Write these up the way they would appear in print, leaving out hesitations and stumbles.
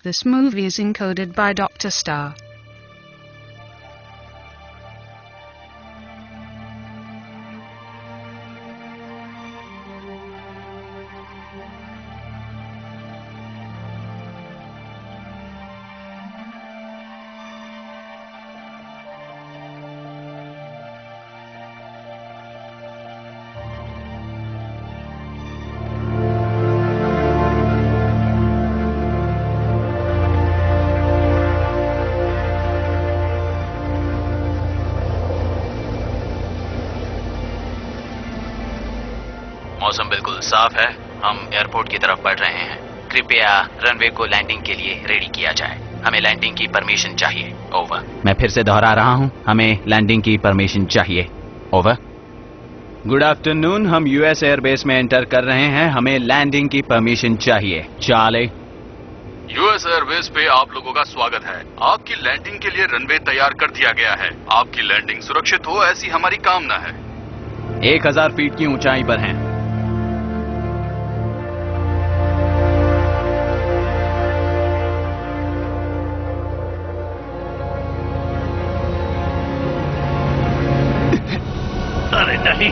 This movie is encoded by Dr. Star. मौसम बिल्कुल साफ है। हम एयरपोर्ट की तरफ बढ़ रहे हैं। कृपया रनवे को लैंडिंग के लिए रेडी किया जाए। हमें लैंडिंग की परमिशन चाहिए। ओवर। मैं फिर से दोहरा रहा हूं, हमें लैंडिंग की परमिशन चाहिए। ओवर। गुड आफ्टरनून, हम यूएस एयरबेस में एंटर कर रहे हैं। हमें लैंडिंग की परमिशन चाहिए। चार्ली। यूएस एयरबेस पे आप लोगों का स्वागत है। आपकी लैंडिंग के लिए रनवे तैयार कर दिया गया है। आपकी लैंडिंग सुरक्षित हो, ऐसी हमारी कामना है। 1000 फीट की ऊंचाई पर हैं। अरे नहीं,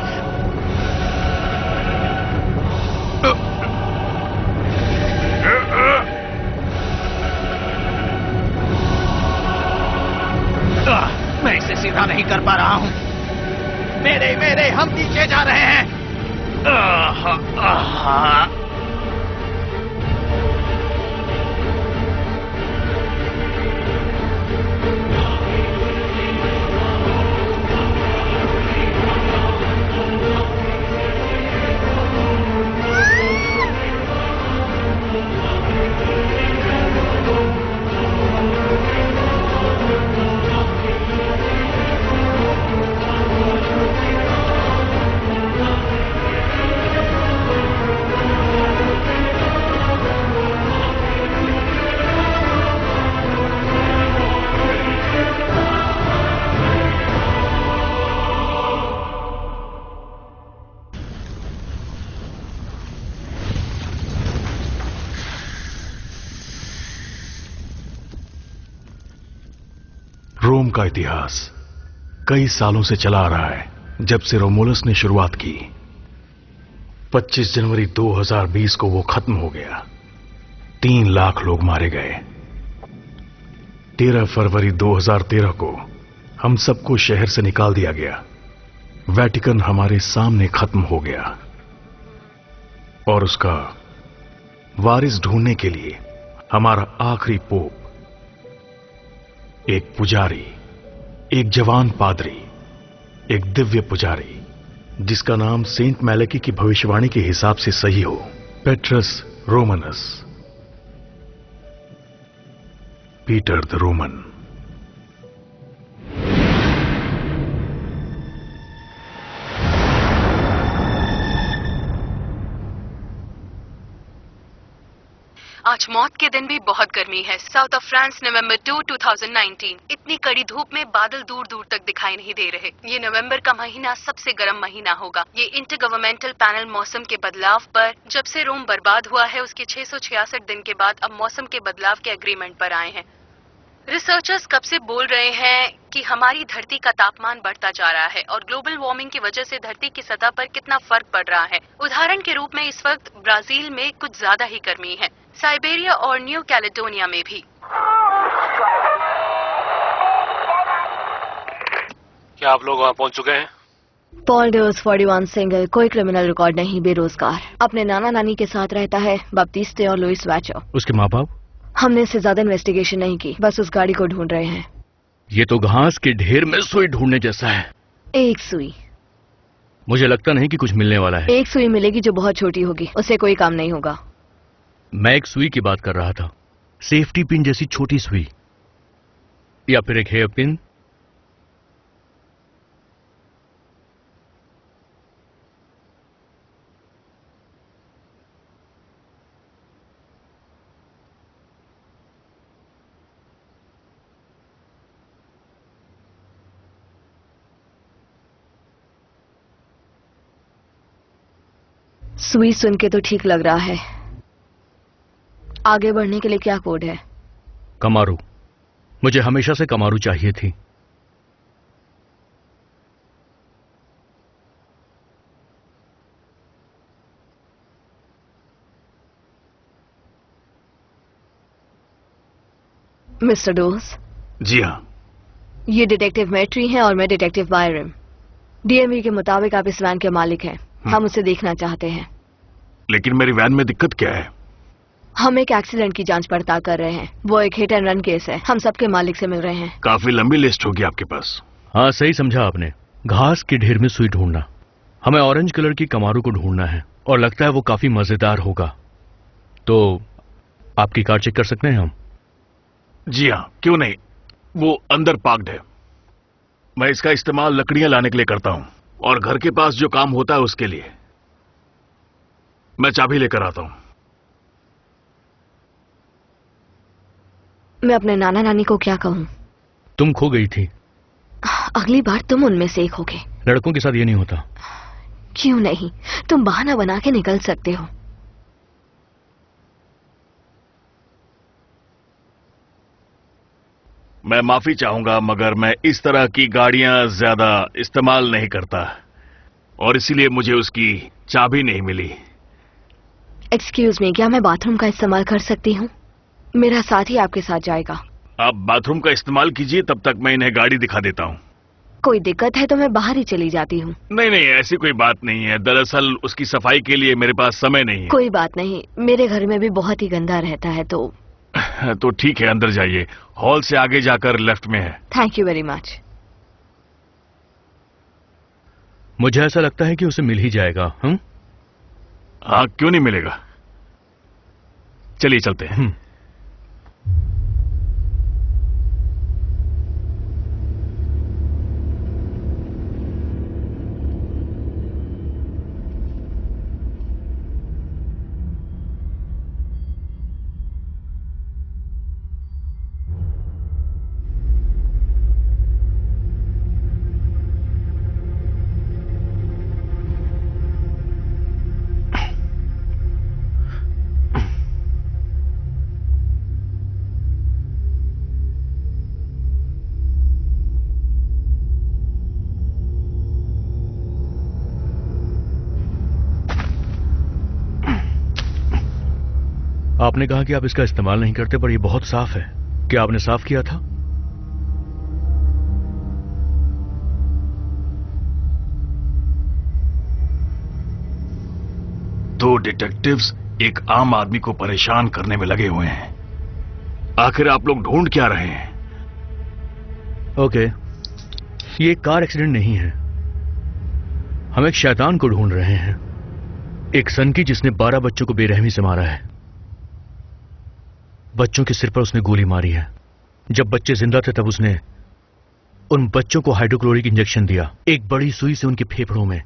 मैं इसे सीधा नहीं कर पा रहा हूं। मेरे हम नीचे जा रहे हैं। रोम का इतिहास कई सालों से चला आ रहा है। जब से रोमुलस ने शुरुआत की, 25 जनवरी 2020 को वो खत्म हो गया। 3 लाख लोग मारे गए। 13 फरवरी 2013 को हम सबको शहर से निकाल दिया गया। वेटिकन हमारे सामने खत्म हो गया और उसका वारिस ढूंढने के लिए हमारा आखिरी पोप, एक पुजारी, एक जवान पादरी, एक दिव्य पुजारी जिसका नाम सेंट मैलेकी की भविष्यवाणी के हिसाब से सही हो, पेट्रस रोमनस, पीटर द रोमन। आज मौत के दिन भी बहुत गर्मी है। साउथ ऑफ फ्रांस, नवंबर 2, 2019। इतनी कड़ी धूप में बादल दूर दूर तक दिखाई नहीं दे रहे। ये नवंबर का महीना सबसे गर्म महीना होगा। ये इंटर गवर्नमेंटल पैनल मौसम के बदलाव पर, जब से रोम बर्बाद हुआ है उसके 666 दिन के बाद अब मौसम के बदलाव के एग्रीमेंट पर आए हैं। रिसर्चर्स कब से बोल रहे हैं कि हमारी धरती का तापमान बढ़ता जा रहा है और ग्लोबल वार्मिंग की वजह से धरती की सतह पर कितना फर्क पड़ रहा है। उदाहरण के रूप में इस वक्त ब्राजील में कुछ ज्यादा ही गर्मी है, साइबेरिया और न्यू कैलेडोनिया में भी। क्या आप लोग वहां पहुंच चुके हैं? पॉल डेओस 41 सिंगल, कोई क्रिमिनल रिकॉर्ड नहीं, बेरोजगार, अपने नाना नानी के साथ रहता है, बप्तिस्ते और लुइस वैचो। उसके माँ बाप? हमने इससे ज्यादा इन्वेस्टिगेशन नहीं की, बस उस गाड़ी को ढूंढ रहे हैं। ये तो घास के ढेर में सुई ढूंढने जैसा है। एक सुई। मुझे लगता नहीं कि कुछ मिलने वाला है। एक सुई मिलेगी जो बहुत छोटी होगी, उससे कोई काम नहीं होगा। मैं एक सुई की बात कर रहा था, सेफ्टी पिन जैसी छोटी सुई, या फिर एक हेयर पिन। सुई सुन के तो ठीक लग रहा है। आगे बढ़ने के लिए क्या कोड है? कमारू। मुझे हमेशा से कमारू चाहिए थी। मिस्टर डोस। जी हाँ। ये डिटेक्टिव मैट्री हैं और मैं डिटेक्टिव बायरम। डीएमवी के मुताबिक आप इस वैन के मालिक हैं। हम उसे देखना चाहते हैं। लेकिन मेरी वैन में दिक्कत क्या है? हम एक एक्सीडेंट की जांच पड़ताल कर रहे हैं। वो एक हिट एंड रन केस है। हम सबके मालिक से मिल रहे हैं। काफी लंबी लिस्ट होगी आपके पास। हाँ, सही समझा आपने। घास के ढेर में सुई ढूंढना। हमें ऑरेंज कलर की कमारू को ढूंढना है और लगता है वो काफी मजेदार होगा। तो आपकी कार चेक कर सकते हैं हम? जी हाँ, क्यों नहीं। वो अंदर पार्क्ड है। मैं इसका इस्तेमाल लकड़ियां लाने के लिए करता हूं और घर के पास जो काम होता है उसके लिए। मैं चाबी लेकर आता हूं। मैं अपने नाना नानी को क्या कहूं? तुम खो गई थी। अगली बार तुम उनमें से एक होगे। लड़कों के साथ ये नहीं होता। क्यों नहीं? तुम बहाना बना के निकल सकते हो। मैं माफी चाहूंगा मगर मैं इस तरह की गाड़ियां ज्यादा इस्तेमाल नहीं करता और इसीलिए मुझे उसकी चाबी नहीं मिली। एक्सक्यूज मी, क्या मैं बाथरूम का इस्तेमाल कर सकती हूँ? मेरा साथी आपके साथ जाएगा। आप बाथरूम का इस्तेमाल कीजिए, तब तक मैं इन्हें गाड़ी दिखा देता हूँ। कोई दिक्कत है तो मैं बाहर ही चली जाती हूँ। नहीं नहीं, ऐसी कोई बात नहीं है। दरअसल उसकी सफाई के लिए मेरे पास समय नहीं है। कोई बात नहीं, मेरे घर में भी बहुत ही गंदा रहता है। तो ठीक है, अंदर जाइए। हॉल से आगे जाकर लेफ्ट में है। Thank you very much. मुझे ऐसा लगता है कि उसे मिल ही जाएगा। हम? हाँ, क्यों नहीं मिलेगा। चलिए चलते हैं। आपने कहा कि आप इसका इस्तेमाल नहीं करते, पर यह बहुत साफ है। क्या आपने साफ किया था? दो डिटेक्टिव्स एक आम आदमी को परेशान करने में लगे हुए हैं। आखिर आप लोग ढूंढ क्या रहे हैं? ओके, ये एक कार एक्सीडेंट नहीं है। हम एक शैतान को ढूंढ रहे हैं। एक सनकी जिसने 12 बच्चों को बेरहमी से मारा है। बच्चों के सिर पर उसने गोली मारी है। जब बच्चे जिंदा थे तब उसने उन बच्चों को हाइड्रोक्लोरिक इंजेक्शन दिया, एक बड़ी सुई से उनके फेफड़ों में।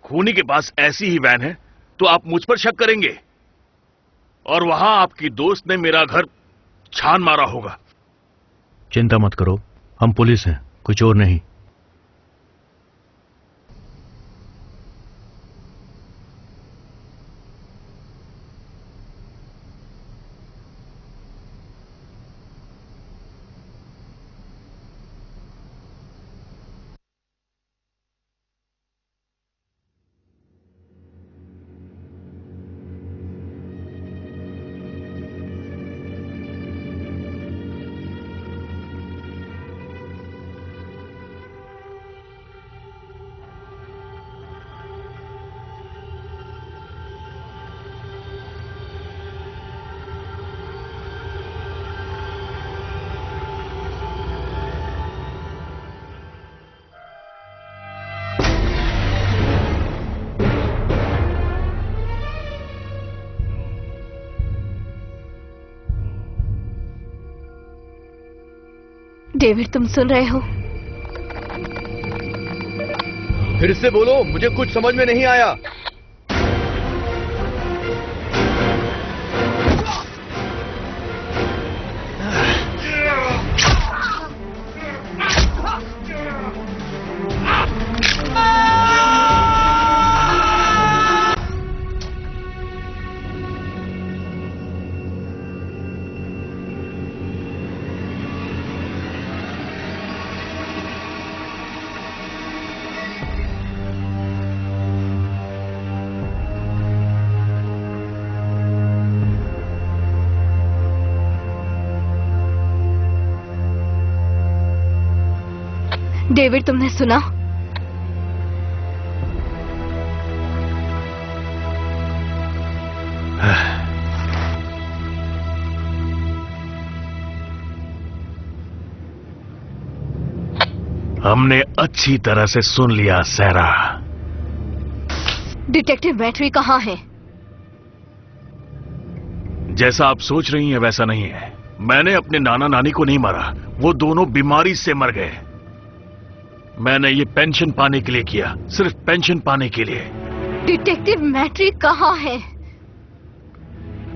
खूनी के पास ऐसी ही वैन है तो आप मुझ पर शक करेंगे? और वहां आपकी दोस्त ने मेरा घर छान मारा होगा। चिंता मत करो, हम पुलिस हैं, कोई चोर नहीं। डेविड, तुम सुन रहे हो? फिर से बोलो, मुझे कुछ समझ में नहीं आया। डेविड, तुमने सुना? हमने अच्छी तरह से सुन लिया सैरा। डिटेक्टिव मैट्री कहाँ है? जैसा आप सोच रही हैं वैसा नहीं है। मैंने अपने नाना नानी को नहीं मारा, वो दोनों बीमारी से मर गए। मैंने ये पेंशन पाने के लिए किया, सिर्फ पेंशन पाने के लिए। डिटेक्टिव मैट्री कहाँ है?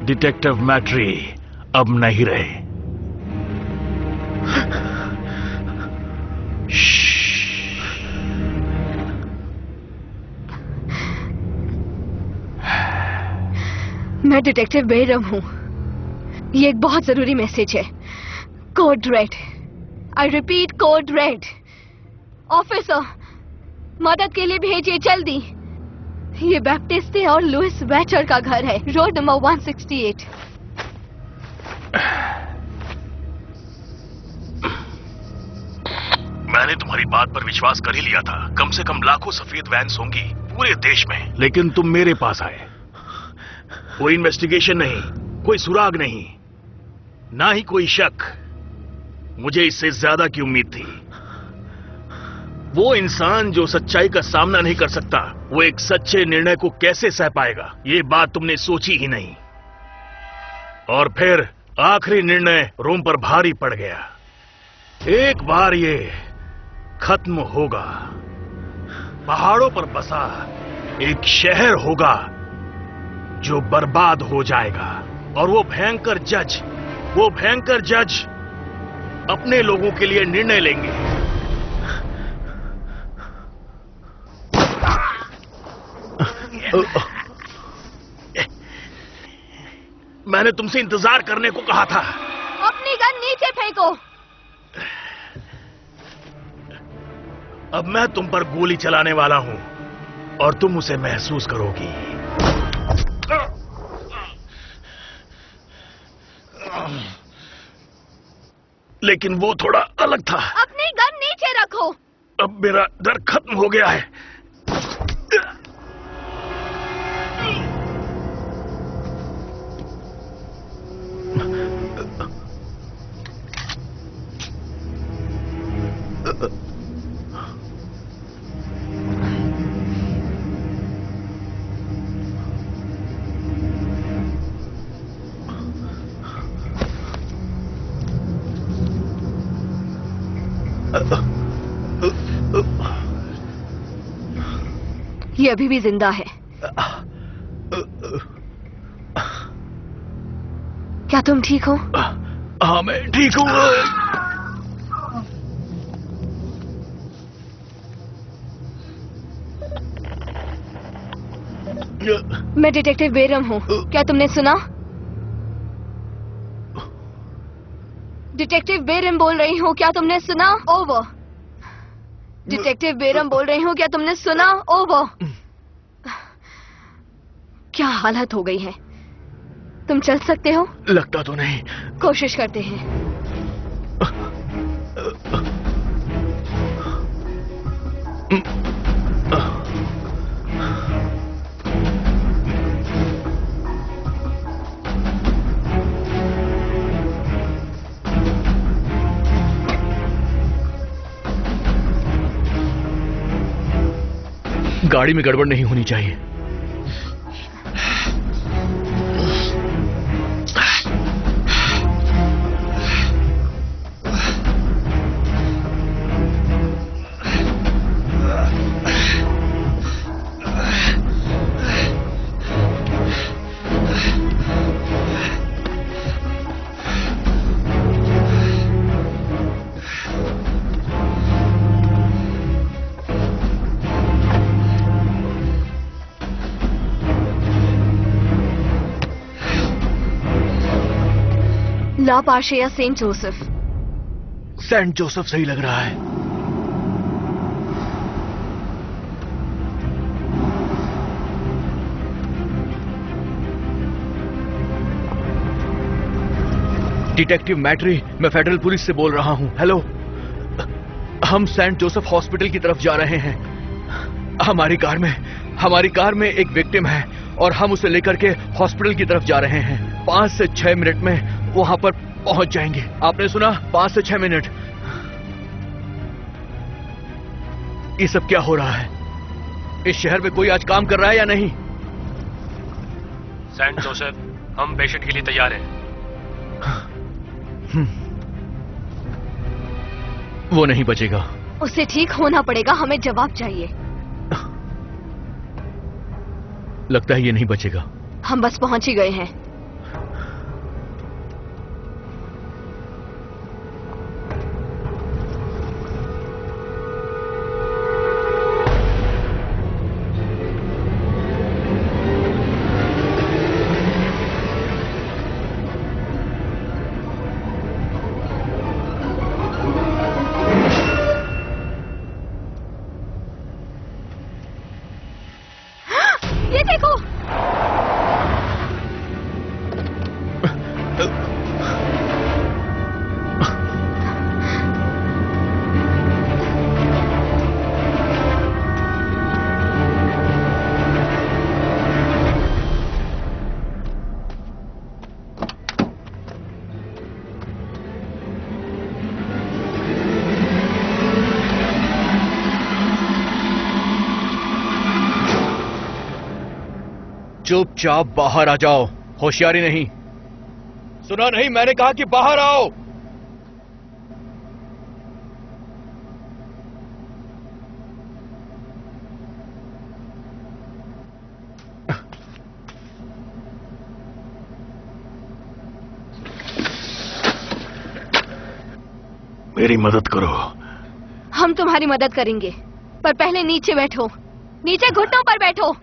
डिटेक्टिव मैट्री अब नहीं रहे। मैं डिटेक्टिव बेरम हूं। ये एक बहुत जरूरी मैसेज है। Code red. I repeat, code red. Officer, मदद के लिए भेजिए जल्दी। ये बैप्टिस्टे और लुइस वैचर का घर है, रोड नंबर 168। मैंने तुम्हारी बात पर विश्वास कर ही लिया था। कम से कम लाखों सफेद वैन्स होंगी पूरे देश में, लेकिन तुम मेरे पास आए। कोई इन्वेस्टिगेशन नहीं, कोई सुराग नहीं, ना ही कोई शक। मुझे इससे ज्यादा की उम्मीद थी। वो इंसान जो सच्चाई का सामना नहीं कर सकता, वो एक सच्चे निर्णय को कैसे सह पाएगा? ये बात तुमने सोची ही नहीं। और फिर आखिरी निर्णय रोम पर भारी पड़ गया। एक बार ये खत्म होगा। पहाड़ों पर बसा एक शहर होगा जो बर्बाद हो जाएगा। और वो भयंकर जज अपने लोगों के लिए निर्णय लेंगे। मैंने तुमसे इंतजार करने को कहा था। अपनी गन नीचे फेंको। अब मैं तुम पर गोली चलाने वाला हूं और तुम उसे महसूस करोगी। लेकिन वो थोड़ा अलग था। अपनी गन नीचे रखो। अब मेरा डर खत्म हो गया है। ये अभी भी जिंदा है। क्या तुम ठीक हो? हाँ, मैं ठीक हूँ। मैं डिटेक्टिव बेरम हूँ। क्या तुमने सुना? डिटेक्टिव बेरम बोल रही हूँ। क्या तुमने सुना? ओवर। डिटेक्टिव बेरम बोल रही हूँ। क्या तुमने सुना? ओवर। क्या हालत हो गई है? तुम चल सकते हो? लगता तो नहीं। कोशिश करते हैं। गाड़ी में गड़बड़ नहीं होनी चाहिए। ला पाशे या सेंट जोसेफ? सेंट जोसेफ सही लग रहा है। डिटेक्टिव मैट्री, मैं फेडरल पुलिस से बोल रहा हूं। हेलो। हम सेंट जोसेफ हॉस्पिटल की तरफ जा रहे हैं। हमारी कार में एक विक्टिम है और हम उसे लेकर के हॉस्पिटल की तरफ जा रहे हैं। 5 से 6 मिनट में वहां पर पहुंच जाएंगे। आपने सुना? 5 से 6 मिनट। ये सब क्या हो रहा है? इस शहर में कोई आज काम कर रहा है या नहीं? सेंट जोसेफ, हम पेशेंट के लिए तैयार हैं। वो नहीं बचेगा। उसे ठीक होना पड़ेगा, हमें जवाब चाहिए। लगता है ये नहीं बचेगा। हम बस पहुंच ही गए हैं। ये देखो, चुपचाप बाहर आ जाओ। होशियारी नहीं। सुना नहीं? मैंने कहा कि बाहर आओ। मेरी मदद करो। हम तुम्हारी मदद करेंगे, पर पहले नीचे बैठो। नीचे घुटनों पर बैठो।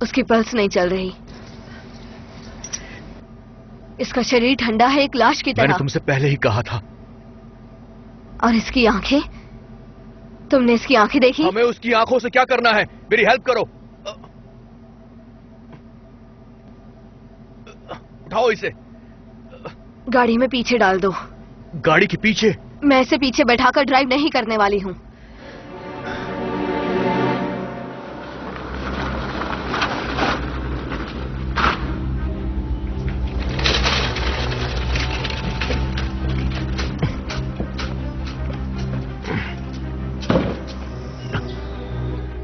उसकी पल्स नहीं चल रही। इसका शरीर ठंडा है, एक लाश की तरह। मैंने तुमसे पहले ही कहा था। और इसकी आंखें? तुमने इसकी आंखें देखी? हमें उसकी आंखों से क्या करना है? मेरी हेल्प करो। उठाओ इसे। गाड़ी में पीछे डाल दो। गाड़ी के पीछे? मैं इसे पीछे बैठाकर ड्राइव नहीं करने वाली हूँ।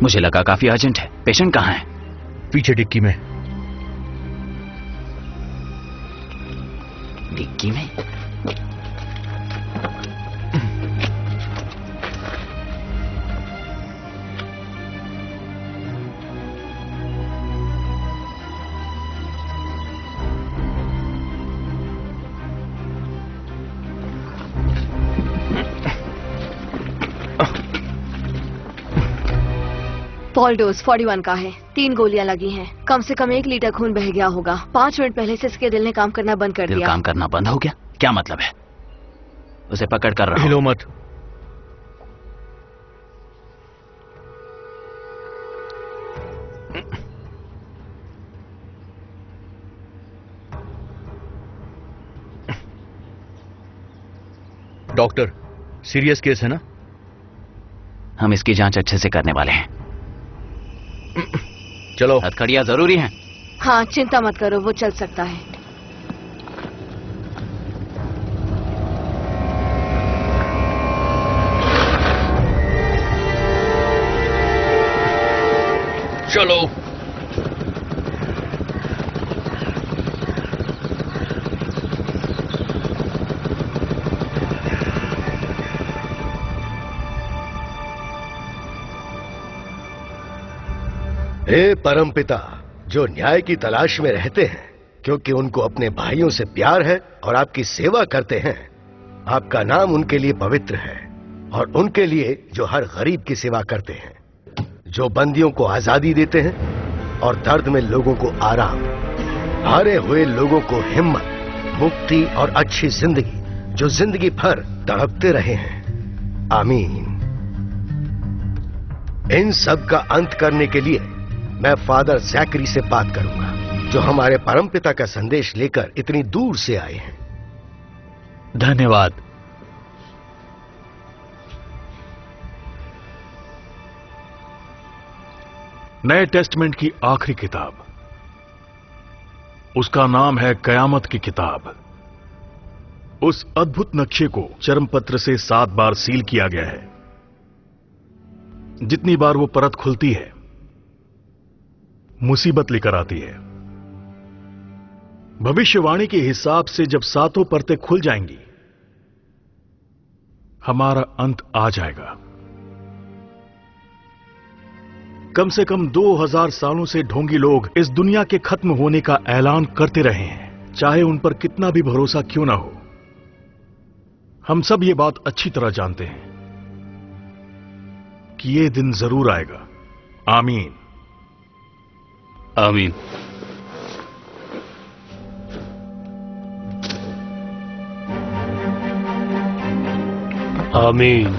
मुझे लगा काफी अर्जेंट है। पेशेंट कहाँ है? पीछे डिक्की में। डिक्की में? पॉल डोज 41 का है। 3 गोलियां लगी हैं। कम से कम 1 लीटर खून बह गया होगा। 5 मिनट पहले से इसके दिल ने काम करना बंद कर दिल दिया। काम करना बंद हो गया? क्या मतलब है? उसे पकड़ कर रहा हूं। हिलो मत। डॉक्टर, सीरियस केस है ना? हम इसकी जांच अच्छे से करने वाले हैं। चलो। हथकड़ियां जरूरी हैं। हाँ, चिंता मत करो, वो चल सकता है। चलो। हे परमपिता, जो न्याय की तलाश में रहते हैं क्योंकि उनको अपने भाइयों से प्यार है और आपकी सेवा करते हैं, आपका नाम उनके लिए पवित्र है और उनके लिए जो हर गरीब की सेवा करते हैं, जो बंदियों को आजादी देते हैं और दर्द में लोगों को आराम, हारे हुए लोगों को हिम्मत, मुक्ति और अच्छी जिंदगी, जो जिंदगी भर तड़पते रहे हैं। आमीन। इन सब का अंत करने के लिए मैं फादर जैकरी से बात करूंगा, जो हमारे परमपिता का संदेश लेकर इतनी दूर से आए हैं। धन्यवाद। नए टेस्टमेंट की आखिरी किताब, उसका नाम है कयामत की किताब। उस अद्भुत नक्शे को चर्मपत्र से 7 बार सील किया गया है। जितनी बार वो परत खुलती है, मुसीबत लेकर आती है। भविष्यवाणी के हिसाब से जब 7 परतें खुल जाएंगी, हमारा अंत आ जाएगा। कम से कम 2000 सालों से ढोंगी लोग इस दुनिया के खत्म होने का ऐलान करते रहे हैं, चाहे उन पर कितना भी भरोसा क्यों ना हो। हम सब ये बात अच्छी तरह जानते हैं कि ये दिन जरूर आएगा। आमीन। आमीन। आमीन।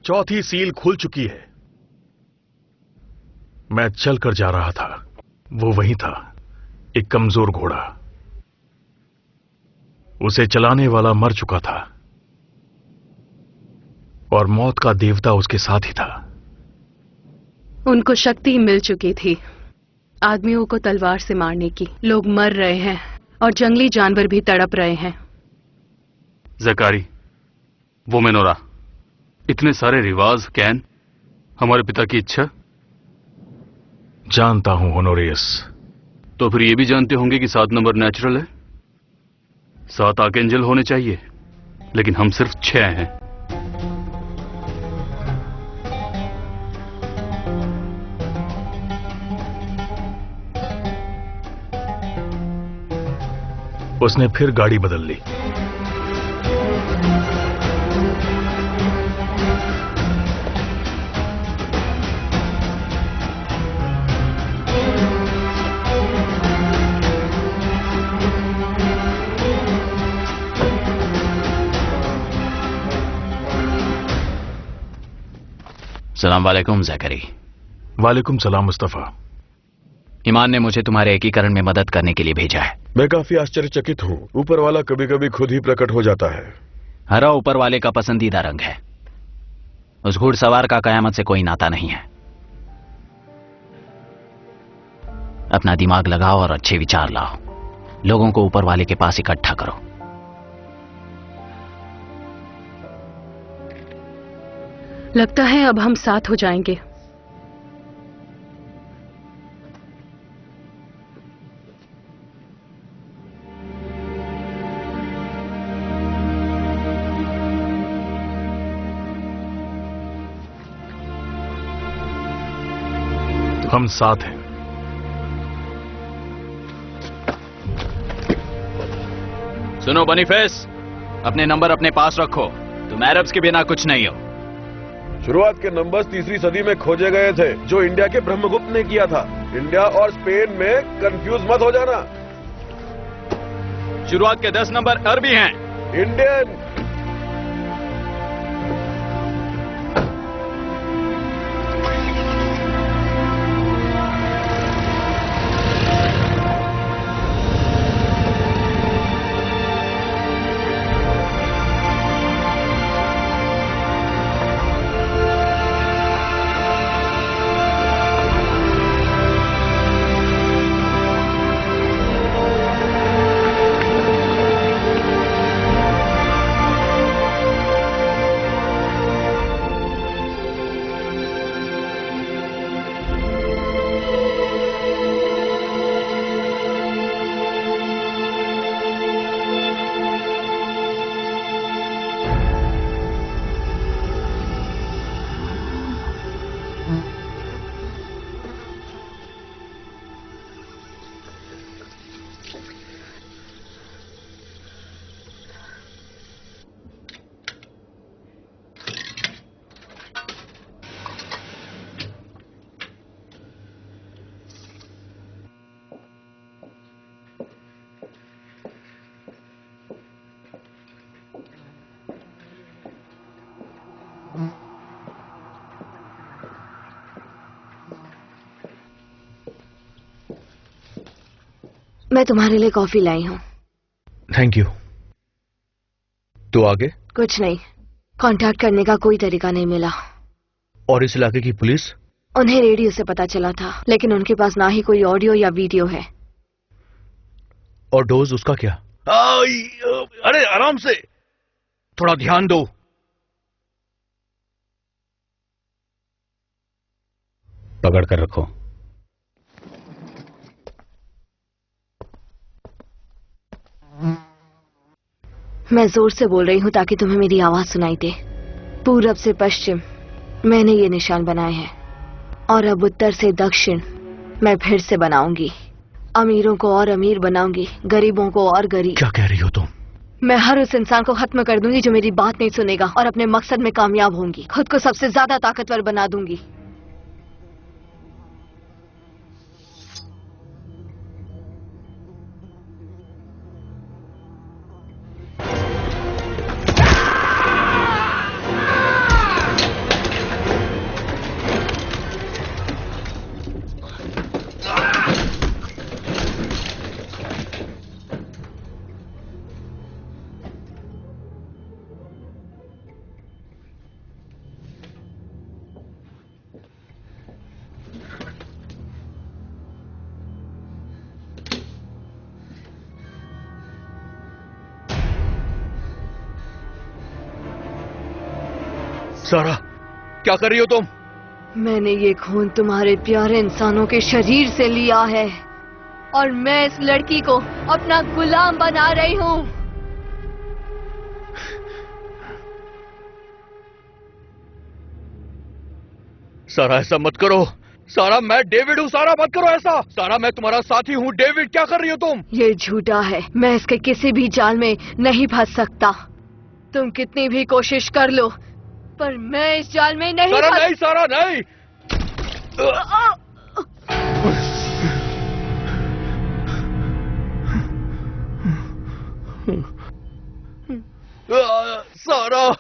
चौथी सील खुल चुकी है। मैं चलकर जा रहा था, वो वहीं था, एक कमजोर घोड़ा। उसे चलाने वाला मर चुका था और मौत का देवता उसके साथ ही था। उनको शक्ति मिल चुकी थी आदमियों को तलवार से मारने की। लोग मर रहे हैं और जंगली जानवर भी तड़प रहे हैं। जकारी, वो मेनोरा, इतने सारे रिवाज, कैन, हमारे पिता की इच्छा। जानता हूं होनोरियस। तो फिर ये भी जानते होंगे कि 7 नंबर नेचुरल है। 7 आर्कएंजल होने चाहिए, लेकिन हम सिर्फ 6 हैं। उसने फिर गाड़ी बदल ली। सलाम वालेकुम जैकरी। वालेकुम सलाम मुस्तफा। ईमान ने मुझे तुम्हारे एकीकरण में मदद करने के लिए भेजा है। मैं काफी आश्चर्यचकित हूँ। ऊपर वाला कभी कभी खुद ही प्रकट हो जाता है। हरा ऊपर वाले का पसंदीदा रंग है। उस घुड़सवार का कयामत से कोई नाता नहीं है। अपना दिमाग लगाओ और अच्छे विचार लाओ। लोगों को ऊपर वाले के पास इकट्ठा करो। लगता है अब हम साथ हो जाएंगे। हम साथ हैं। सुनो बनीफेस, अपने नंबर अपने पास रखो। तुम अरब्स के बिना कुछ नहीं हो। शुरुआत के नंबर्स 3री सदी में खोजे गए थे, जो इंडिया के ब्रह्मगुप्त ने किया था। इंडिया और स्पेन में कंफ्यूज मत हो जाना। शुरुआत के 10 नंबर अरबी हैं। इंडियन। मैं तुम्हारे लिए कॉफी लाई हूँ। Thank you. तो आगे? कुछ नहीं, कांटेक्ट करने का कोई तरीका नहीं मिला। और इस इलाके की पुलिस? उन्हें रेडियो से पता चला था, लेकिन उनके पास ना ही कोई ऑडियो या वीडियो है। और डोज उसका क्या? अरे आराम से, थोड़ा ध्यान दो। पकड़ कर रखो। मैं जोर से बोल रही हूँ ताकि तुम्हें मेरी आवाज सुनाई दे। पूरब से पश्चिम मैंने ये निशान बनाए हैं, और अब उत्तर से दक्षिण मैं फिर से बनाऊंगी। अमीरों को और अमीर बनाऊंगी, गरीबों को और गरीब। क्या कह रही हो तुम? मैं हर उस इंसान को खत्म कर दूंगी जो मेरी बात नहीं सुनेगा, और अपने मकसद में कामयाब होंगी। खुद को सबसे ज्यादा ताकतवर बना दूंगी। सारा, क्या कर रही हो तुम? मैंने ये खून तुम्हारे प्यारे इंसानों के शरीर से लिया है, और मैं इस लड़की को अपना गुलाम बना रही हूँ। सारा, ऐसा मत करो। सारा, मैं डेविड हूँ। सारा, मत करो ऐसा। सारा, मैं तुम्हारा साथी हूँ। डेविड, क्या कर रही हो तुम? ये झूठा है। मैं इसके किसी भी जाल में नहीं फंस सकता। तुम कितनी भी कोशिश कर लो, पर मैं इस जाल में नहीं। सारा नहीं, सारा नहीं। सारा,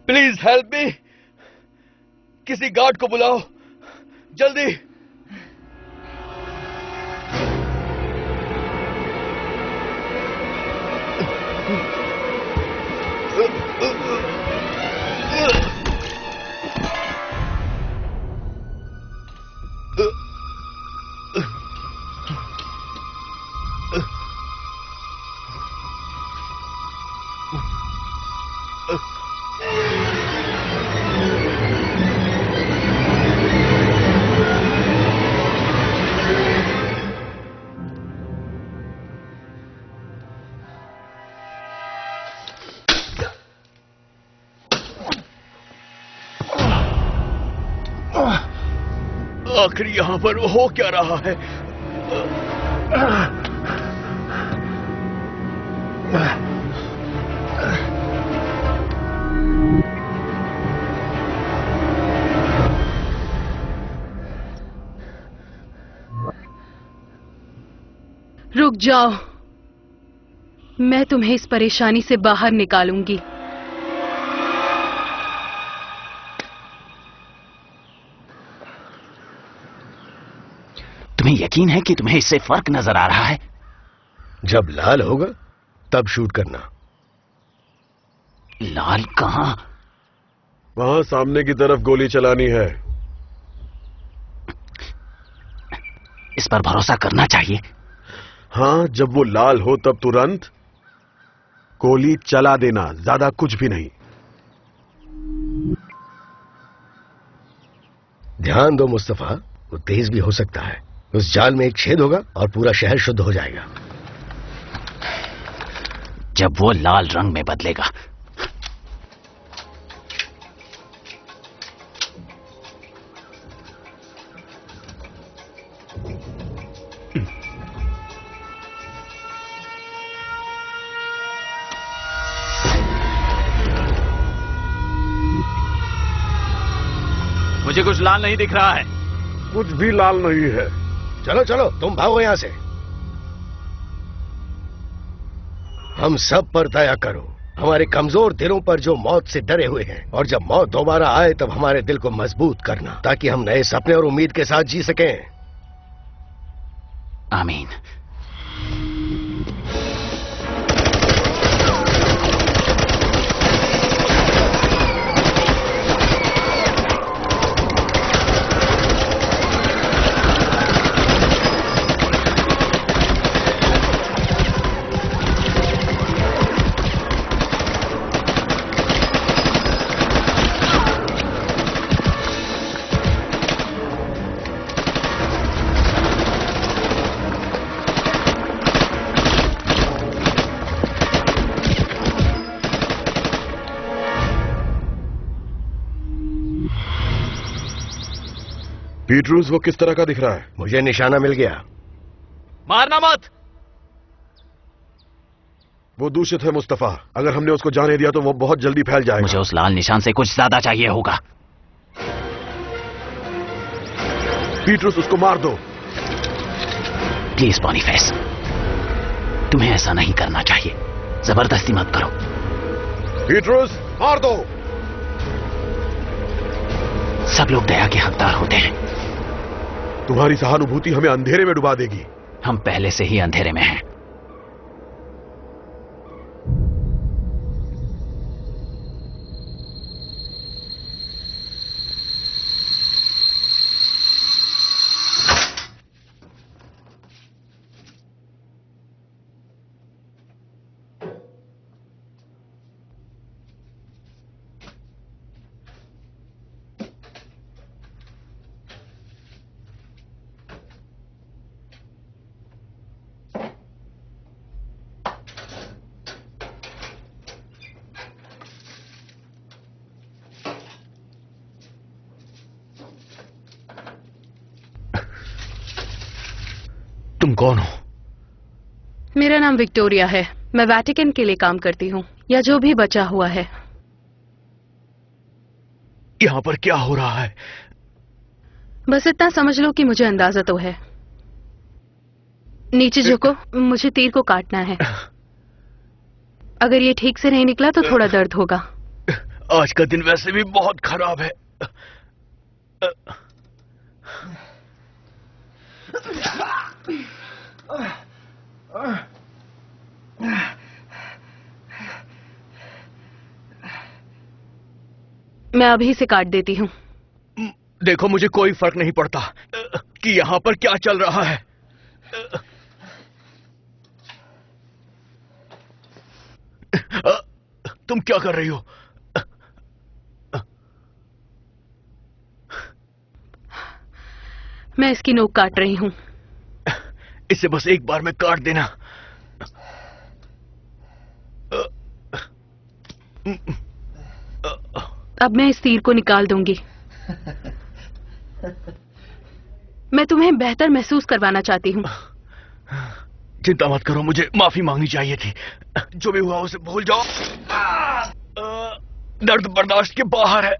प्लीज हेल्प मी। किसी गार्ड को बुलाओ, जल्दी। आखिर यहां पर हो क्या रहा है? रुक जाओ, मैं तुम्हें इस परेशानी से बाहर निकालूंगी। तुम्हें यकीन है कि तुम्हें इससे फर्क नजर आ रहा है? जब लाल होगा तब शूट करना। लाल कहां? वहां सामने की तरफ गोली चलानी है। इस पर भरोसा करना चाहिए। हाँ, जब वो लाल हो तब तुरंत गोली चला देना, ज्यादा कुछ भी नहीं। ध्यान दो मुस्तफा, वो तेज भी हो सकता है। उस जाल में एक छेद होगा और पूरा शहर शुद्ध हो जाएगा। जब वो लाल रंग में बदलेगा। मुझे कुछ लाल नहीं दिख रहा है। कुछ भी लाल नहीं है। चलो चलो, तुम भागो यहां से। हम सब पर दया करो, हमारे कमजोर दिलों पर जो मौत से डरे हुए हैं, और जब मौत दोबारा आए तब हमारे दिल को मजबूत करना, ताकि हम नए सपने और उम्मीद के साथ जी सकें। आमीन। पीटरूस वो किस तरह का दिख रहा है? मुझे निशाना मिल गया। मारना मत। वो दूषित है मुस्तफा, अगर हमने उसको जाने दिया तो वो बहुत जल्दी फैल जाएगा। मुझे उस लाल निशान से कुछ ज्यादा चाहिए होगा। पीटरूस, उसको मार दो। प्लीज बॉनीफेस, तुम्हें ऐसा नहीं करना चाहिए। जबरदस्ती मत करो। पीटरूस, मार दो। सब लोग दया के हकदार होते हैं। तुम्हारी सहानुभूति हमें अंधेरे में डुबा देगी। हम पहले से ही अंधेरे में हैं। तुम कौन हो? मेरा नाम विक्टोरिया है। मैं वेटिकन के लिए काम करती हूँ, या जो भी बचा हुआ है। यहाँ पर क्या हो रहा है? बस इतना समझ लो कि मुझे अंदाजा तो है। नीचे झुको, मुझे तीर को काटना है। अगर ये ठीक से नहीं निकला तो थोड़ा दर्द होगा। आज का दिन वैसे भी बहुत खराब है। मैं अभी से काट देती हूँ। देखो, मुझे कोई फर्क नहीं पड़ता कि यहाँ पर क्या चल रहा है। तुम क्या कर रही हो? मैं इसकी नोक काट रही हूँ। इसे बस एक बार में काट देना। अब मैं इस तीर को निकाल दूंगी। मैं तुम्हें बेहतर महसूस करवाना चाहती हूँ। चिंता मत करो, मुझे माफी मांगनी चाहिए थी। जो भी हुआ उसे भूल जाओ। दर्द बर्दाश्त के बाहर है।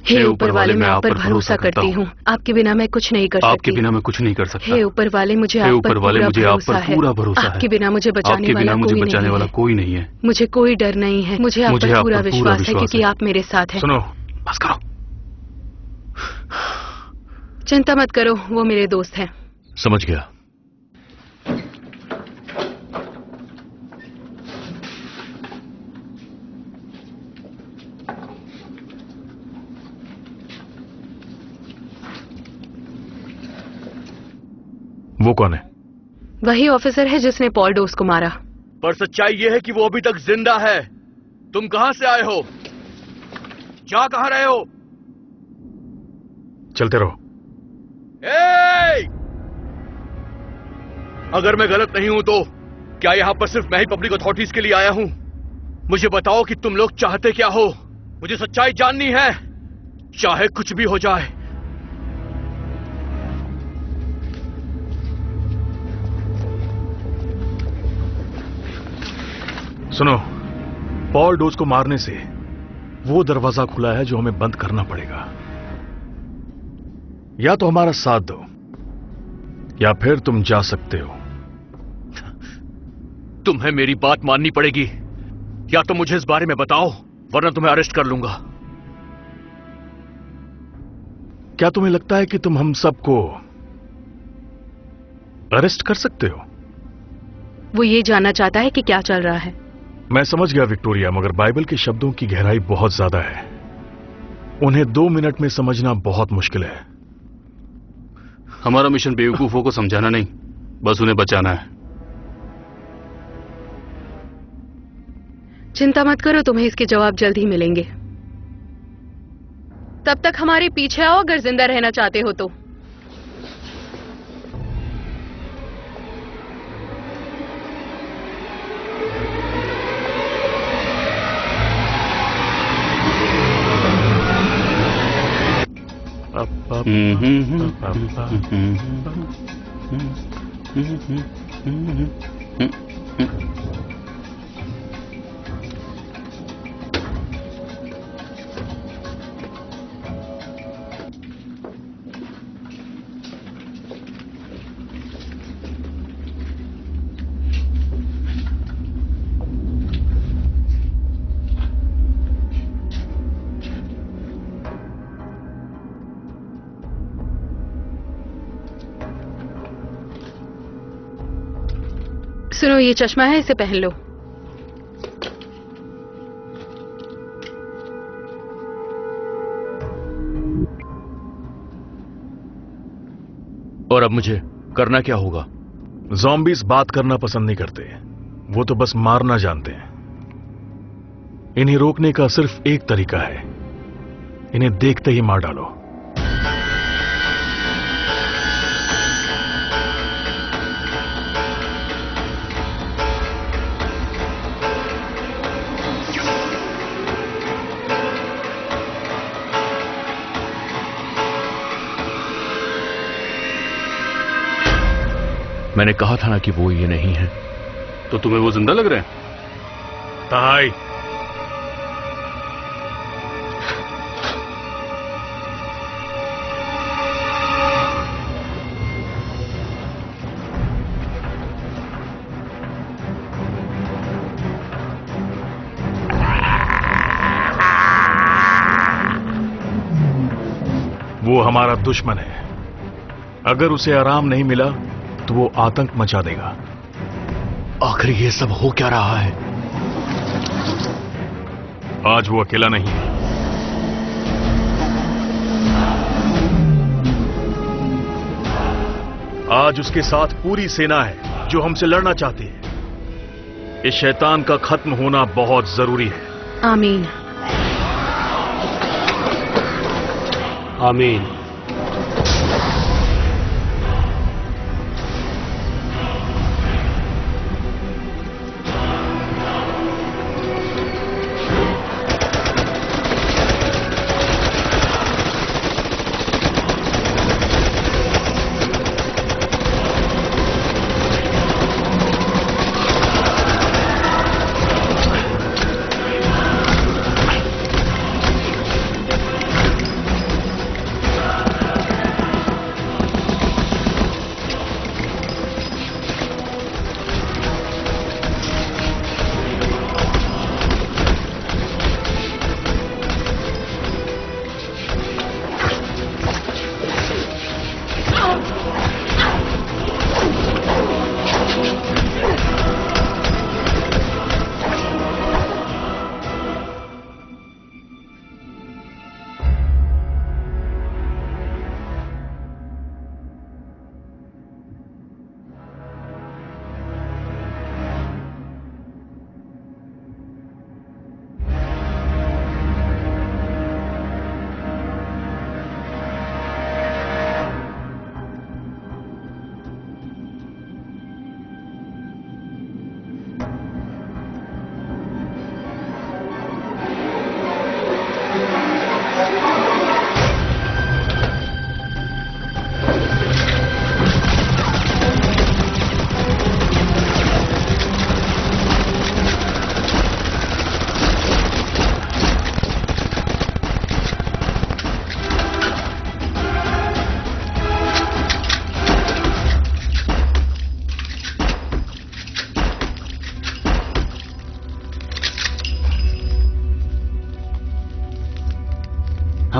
हे ऊपर वाले, मैं आप पर भरोसा करती हूँ। आपके बिना मैं कुछ नहीं कर सकती। आपके बिना मैं कुछ नहीं कर सकता। हे ऊपर वाले, मुझे हे आप ऊपर पर वाले, मुझे आप पर पूरा भरोसा है। आपके बिना मुझे बचाने वाला कोई नहीं है। मुझे कोई डर नहीं है। मुझे आप पर पूरा विश्वास है क्योंकि आप मेरे साथ हैं। सुनो, बस करो। चिंता मत करो, वो मेरे दोस्त हैं। समझ गया। वो कौन है? वही ऑफिसर है जिसने पॉल डोस को मारा। पर सच्चाई यह है कि वो अभी तक जिंदा है। तुम कहां से आए हो? जा कहां रहे हो? चलते रहो। अगर मैं गलत नहीं हूं तो क्या यहां पर सिर्फ मैं ही पब्लिक अथॉरिटीज के लिए आया हूं? मुझे बताओ कि तुम लोग चाहते क्या हो? मुझे सच्चाई जाननी है, चाहे कुछ भी हो जाए। सुनो, पॉल डोज को मारने से वो दरवाजा खुला है जो हमें बंद करना पड़ेगा। या तो हमारा साथ दो या फिर तुम जा सकते हो। तुम्हें मेरी बात माननी पड़ेगी, या तो मुझे इस बारे में बताओ वरना तुम्हें अरेस्ट कर लूंगा। क्या तुम्हें लगता है कि तुम हम सबको अरेस्ट कर सकते हो? वो ये जानना चाहता है कि क्या चल रहा है। मैं समझ गया विक्टोरिया, मगर बाइबल के शब्दों की गहराई बहुत ज्यादा है। उन्हें 2 मिनट में समझना बहुत मुश्किल है। हमारा मिशन बेवकूफों को समझाना नहीं, बस उन्हें बचाना है। चिंता मत करो, तुम्हें इसके जवाब जल्द ही मिलेंगे। तब तक हमारे पीछे आओ अगर जिंदा रहना चाहते हो तो। सुनो, ये चश्मा है, इसे पहन लो। और अब मुझे करना क्या होगा? ज़ॉम्बीज़ बात करना पसंद नहीं करते, वो तो बस मारना जानते हैं। इन्हें रोकने का सिर्फ एक तरीका है, इन्हें देखते ही मार डालो। मैंने कहा था ना कि वो ये नहीं है। तो तुम्हें वो जिंदा लग रहे हैं? ताई, वो हमारा दुश्मन है। अगर उसे आराम नहीं मिला तो वो आतंक मचा देगा। आखिर ये सब हो क्या रहा है? आज वो अकेला नहीं है। आज उसके साथ पूरी सेना है जो हमसे लड़ना चाहती है। इस शैतान का खत्म होना बहुत जरूरी है। आमीन। आमीन।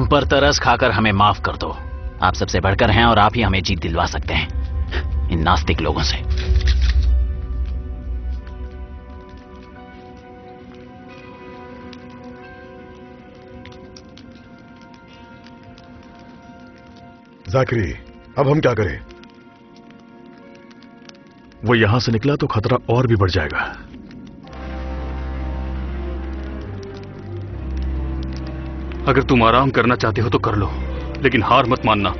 हम पर तरस खाकर हमें माफ कर दो। आप सबसे बढ़कर हैं और आप ही हमें जीत दिलवा सकते हैं इन नास्तिक लोगों से। जाकरी, अब हम क्या करें? वो यहां से निकला तो खतरा और भी बढ़ जाएगा। अगर तुम आराम करना चाहते हो तो कर लो, लेकिन हार मत मानना।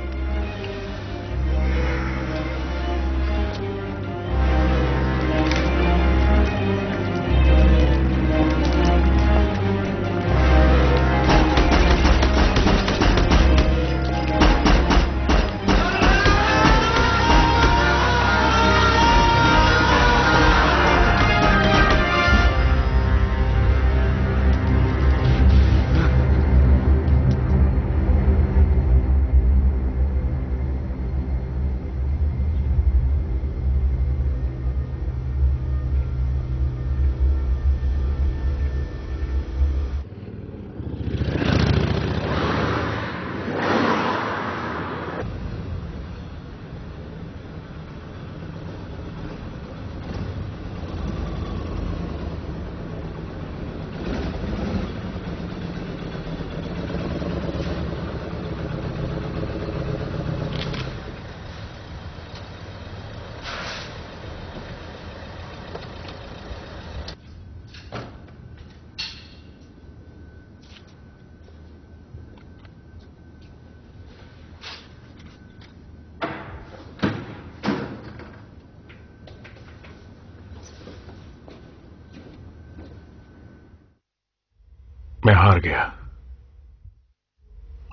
मैं हार गया।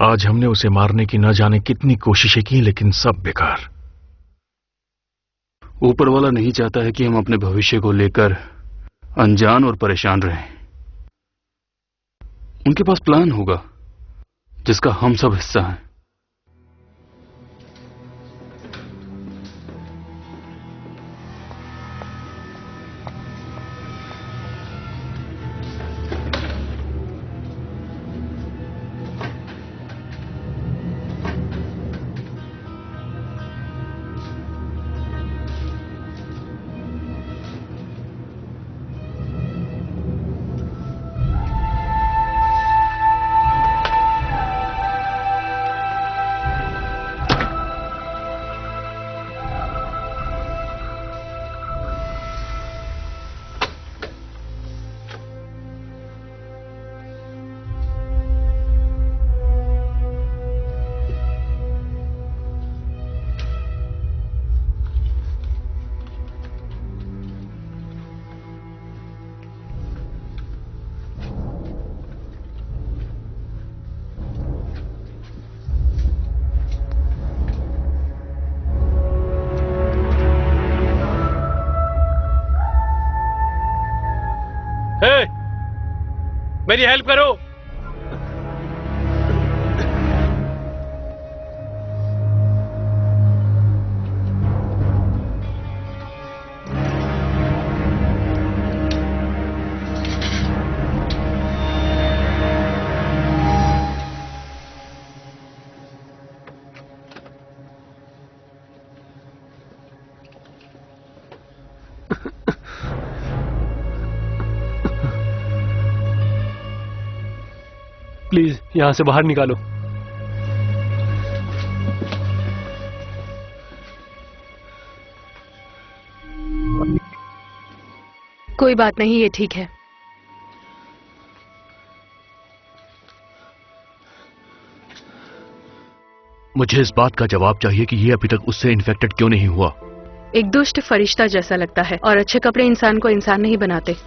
आज हमने उसे मारने की न जाने कितनी कोशिशें की, लेकिन सब बेकार। ऊपर वाला नहीं चाहता है कि हम अपने भविष्य को लेकर अनजान और परेशान रहें। उनके पास प्लान होगा जिसका हम सब हिस्सा हैं। मेरी हेल्प करो। प्लीज यहां से बाहर निकालो। कोई बात नहीं, ये ठीक है। मुझे इस बात का जवाब चाहिए कि ये अभी तक उससे इन्फेक्टेड क्यों नहीं हुआ। एक दुष्ट फरिश्ता जैसा लगता है और अच्छे कपड़े इंसान को इंसान नहीं बनाते।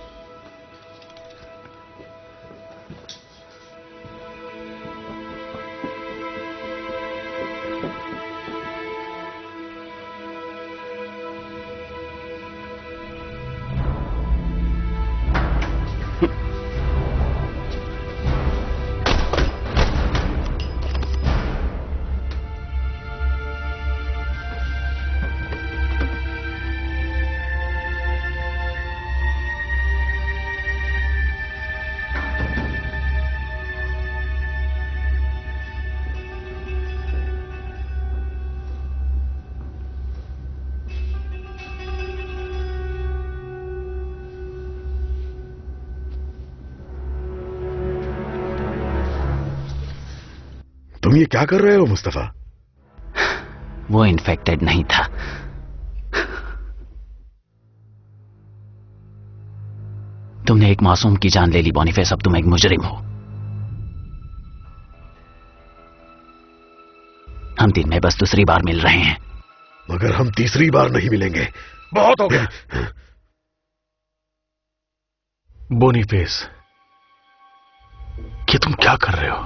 तुम ये क्या कर रहे हो मुस्तफा? वो इन्फेक्टेड नहीं था। तुमने एक मासूम की जान ले ली बोनीफेस, अब तुम एक मुजरिम हो। हम दिन में बस दूसरी बार मिल रहे हैं। मगर हम तीसरी बार नहीं मिलेंगे, बहुत हो गया। बोनीफेस, ये तुम क्या कर रहे हो?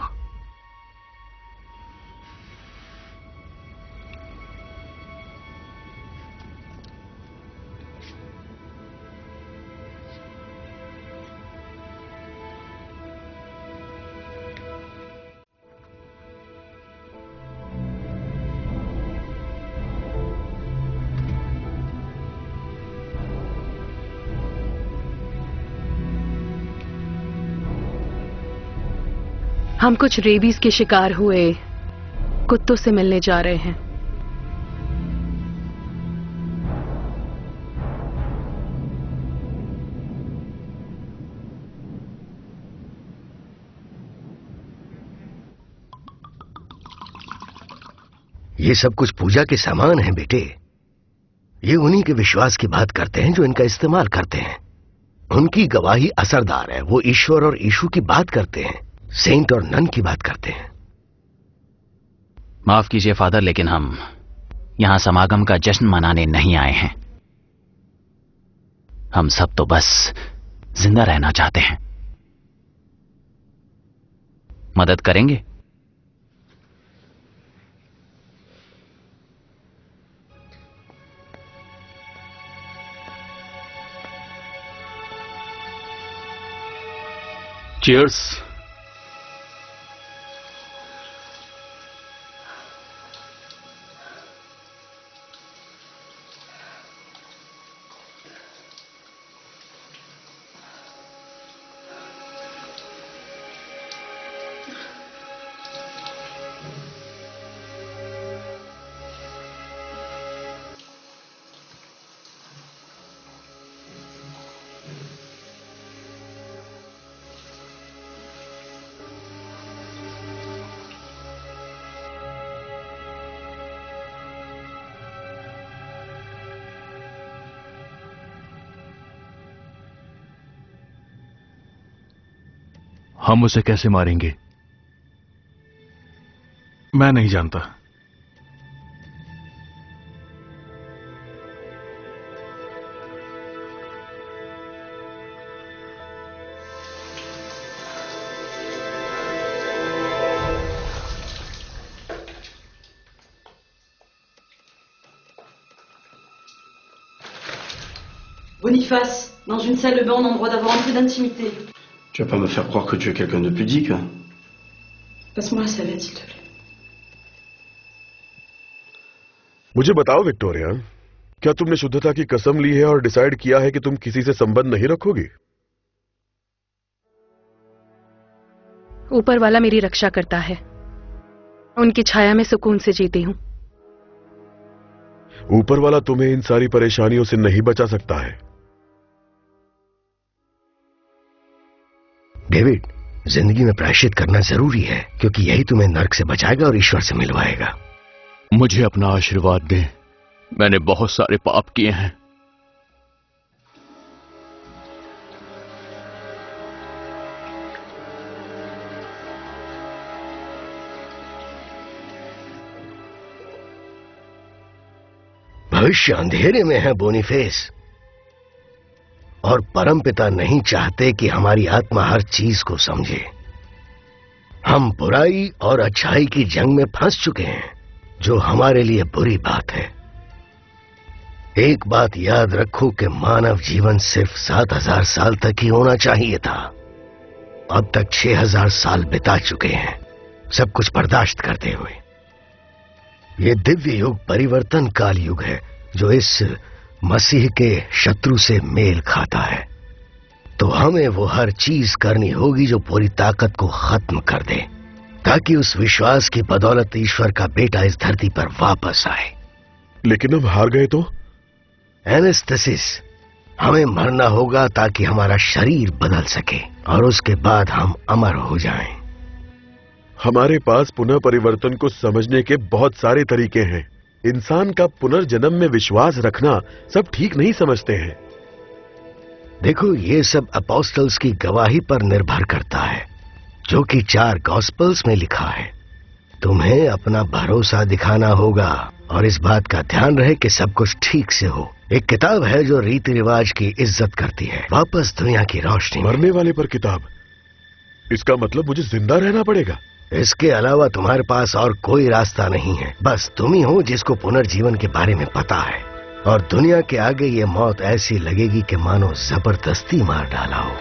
हम कुछ रेबीज के शिकार हुए कुत्तों से मिलने जा रहे हैं। ये सब कुछ पूजा के सामान हैं बेटे। ये उन्हीं के विश्वास की बात करते हैं जो इनका इस्तेमाल करते हैं। उनकी गवाही असरदार है। वो ईश्वर और यीशु की बात करते हैं, सेंट और नन की बात करते हैं। माफ कीजिए फादर, लेकिन हम यहां समागम का जश्न मनाने नहीं आए हैं। हम सब तो बस जिंदा रहना चाहते हैं। मदद करेंगे? चीयर्स। हम उसे कैसे मारेंगे? मैं नहीं जानता। Boniface, dans une salle de bain, on a le droit d'avoir un peu d'intimité. Tu vas pas me faire croire que tu es quelqu'un de pudique. Passe-moi la serviette, s'il te plaît. मुझे बताओ Victoria, क्या तुमने शुद्धता की कसम ली है और decide किया है कि तुम किसी से संबंध नहीं रखोगी? ऊपर वाला मेरी रक्षा करता है। उनकी छाया में सुकून से जीती हूं। ऊपर वाला तुम्हें इन सारी परेशानियों से नहीं बचा सकता है। डेविड, जिंदगी में प्रायश्चित करना जरूरी है, क्योंकि यही तुम्हें नर्क से बचाएगा और ईश्वर से मिलवाएगा। मुझे अपना आशीर्वाद दें। मैंने बहुत सारे पाप किए हैं। भविष्य अंधेरे में है बोनीफेस, और परमपिता नहीं चाहते कि हमारी आत्मा हर चीज को समझे। हम बुराई और अच्छाई की जंग में फंस चुके हैं, जो हमारे लिए बुरी बात है। एक बात याद रखो कि मानव जीवन सिर्फ 7000 साल तक ही होना चाहिए था। अब तक 6000 साल बिता चुके हैं, सब कुछ बर्दाश्त करते हुए। ये दिव्य युग परिवर्तन काल युग है, जो इस मसीह के शत्रु से मेल खाता है। तो हमें वो हर चीज करनी होगी जो पूरी ताकत को खत्म कर दे, ताकि उस विश्वास की बदौलत ईश्वर का बेटा इस धरती पर वापस आए। लेकिन हम हार गए तो? एनेस्थेसिस। हमें मरना होगा ताकि हमारा शरीर बदल सके, और उसके बाद हम अमर हो जाएं। हमारे पास पुनः परिवर्तन को समझने के बहुत सारे तरीके हैं। इंसान का पुनर्जन्म में विश्वास रखना सब ठीक नहीं समझते हैं। देखो, ये सब अपोस्टल्स की गवाही पर निर्भर करता है, जो कि 4 गॉस्पेल्स में लिखा है। तुम्हें अपना भरोसा दिखाना होगा और इस बात का ध्यान रहे कि सब कुछ ठीक से हो। एक किताब है जो रीति रिवाज की इज्जत करती है, वापस दुनिया की रोशनी। मरने वाले पर किताब? इसका मतलब मुझे जिंदा रहना पड़ेगा? इसके अलावा तुम्हारे पास और कोई रास्ता नहीं है। बस तुम ही हो जिसको पुनर्जीवन के बारे में पता है, और दुनिया के आगे ये मौत ऐसी लगेगी कि मानो जबरदस्ती मार डाला हो।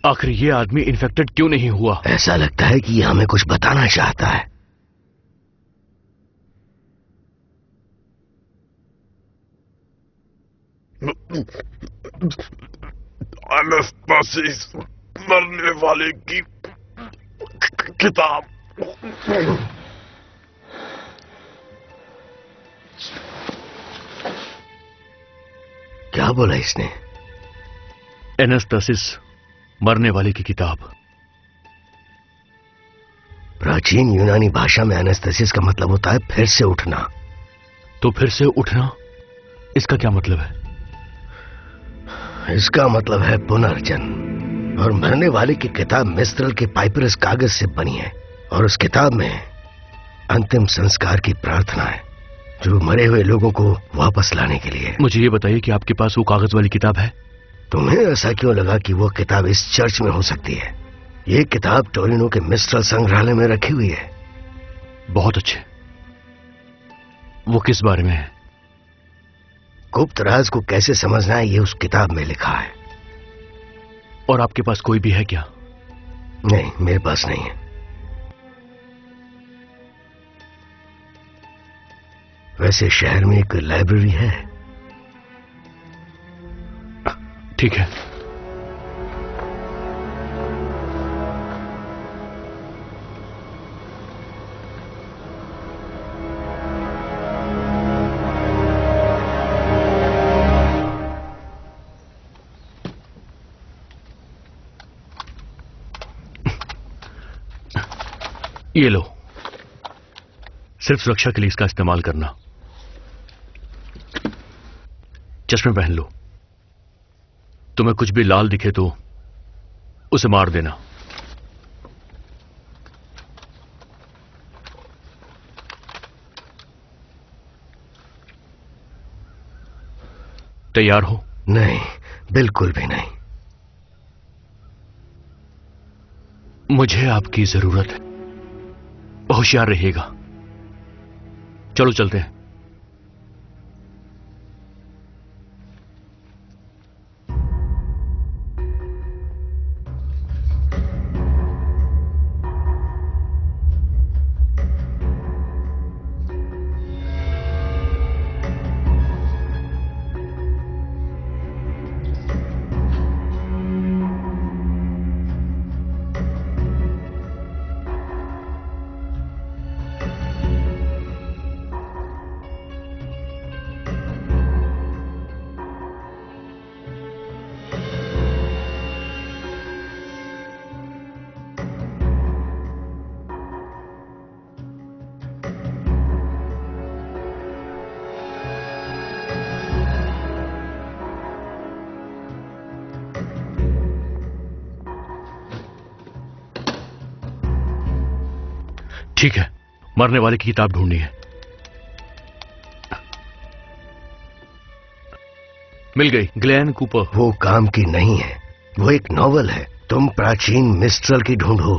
आखिर ये आदमी इन्फेक्टेड क्यों नहीं हुआ? ऐसा लगता है कि ये हमें कुछ बताना चाहता है। एनास्टासिस, मरने वाले की किताब। क्या बोला इसने? एनास्टासिस, मरने वाले की किताब। प्राचीन यूनानी भाषा में एनास्टेसिस का मतलब होता है फिर से उठना। तो फिर से उठना, इसका क्या मतलब है? इसका मतलब है पुनर्जन्म। और मरने वाले की किताब मिस्रल के पाइपरस कागज से बनी है, और उस किताब में अंतिम संस्कार की प्रार्थना है, जो मरे हुए लोगों को वापस लाने के लिए। मुझे ये बताइए कि आपके पास वो कागज वाली किताब है? तुम्हें ऐसा क्यों लगा कि वो किताब इस चर्च में हो सकती है? ये किताब टोरिनो के मिस्रल संग्रहालय में रखी हुई है। बहुत अच्छे। वो किस बारे में है? गुप्त राज को कैसे समझना है, ये उस किताब में लिखा है। और आपके पास कोई भी है क्या? नहीं, मेरे पास नहीं है। वैसे शहर में एक लाइब्रेरी है। ठीक है। ये लो, सिर्फ सुरक्षा के लिए इसका इस्तेमाल करना। चश्मे पहन लो। तुम्हें कुछ भी लाल दिखे तो उसे मार देना। तैयार हो? नहीं, बिल्कुल भी नहीं। मुझे आपकी जरूरत है। होशियार रहिएगा। चलो चलते हैं। ठीक है, मरने वाले की किताब ढूंढनी है। मिल गई, ग्लेन कूपर। वो काम की नहीं है, वो एक नॉवल है। तुम प्राचीन मिस्ट्रल की ढूंढो।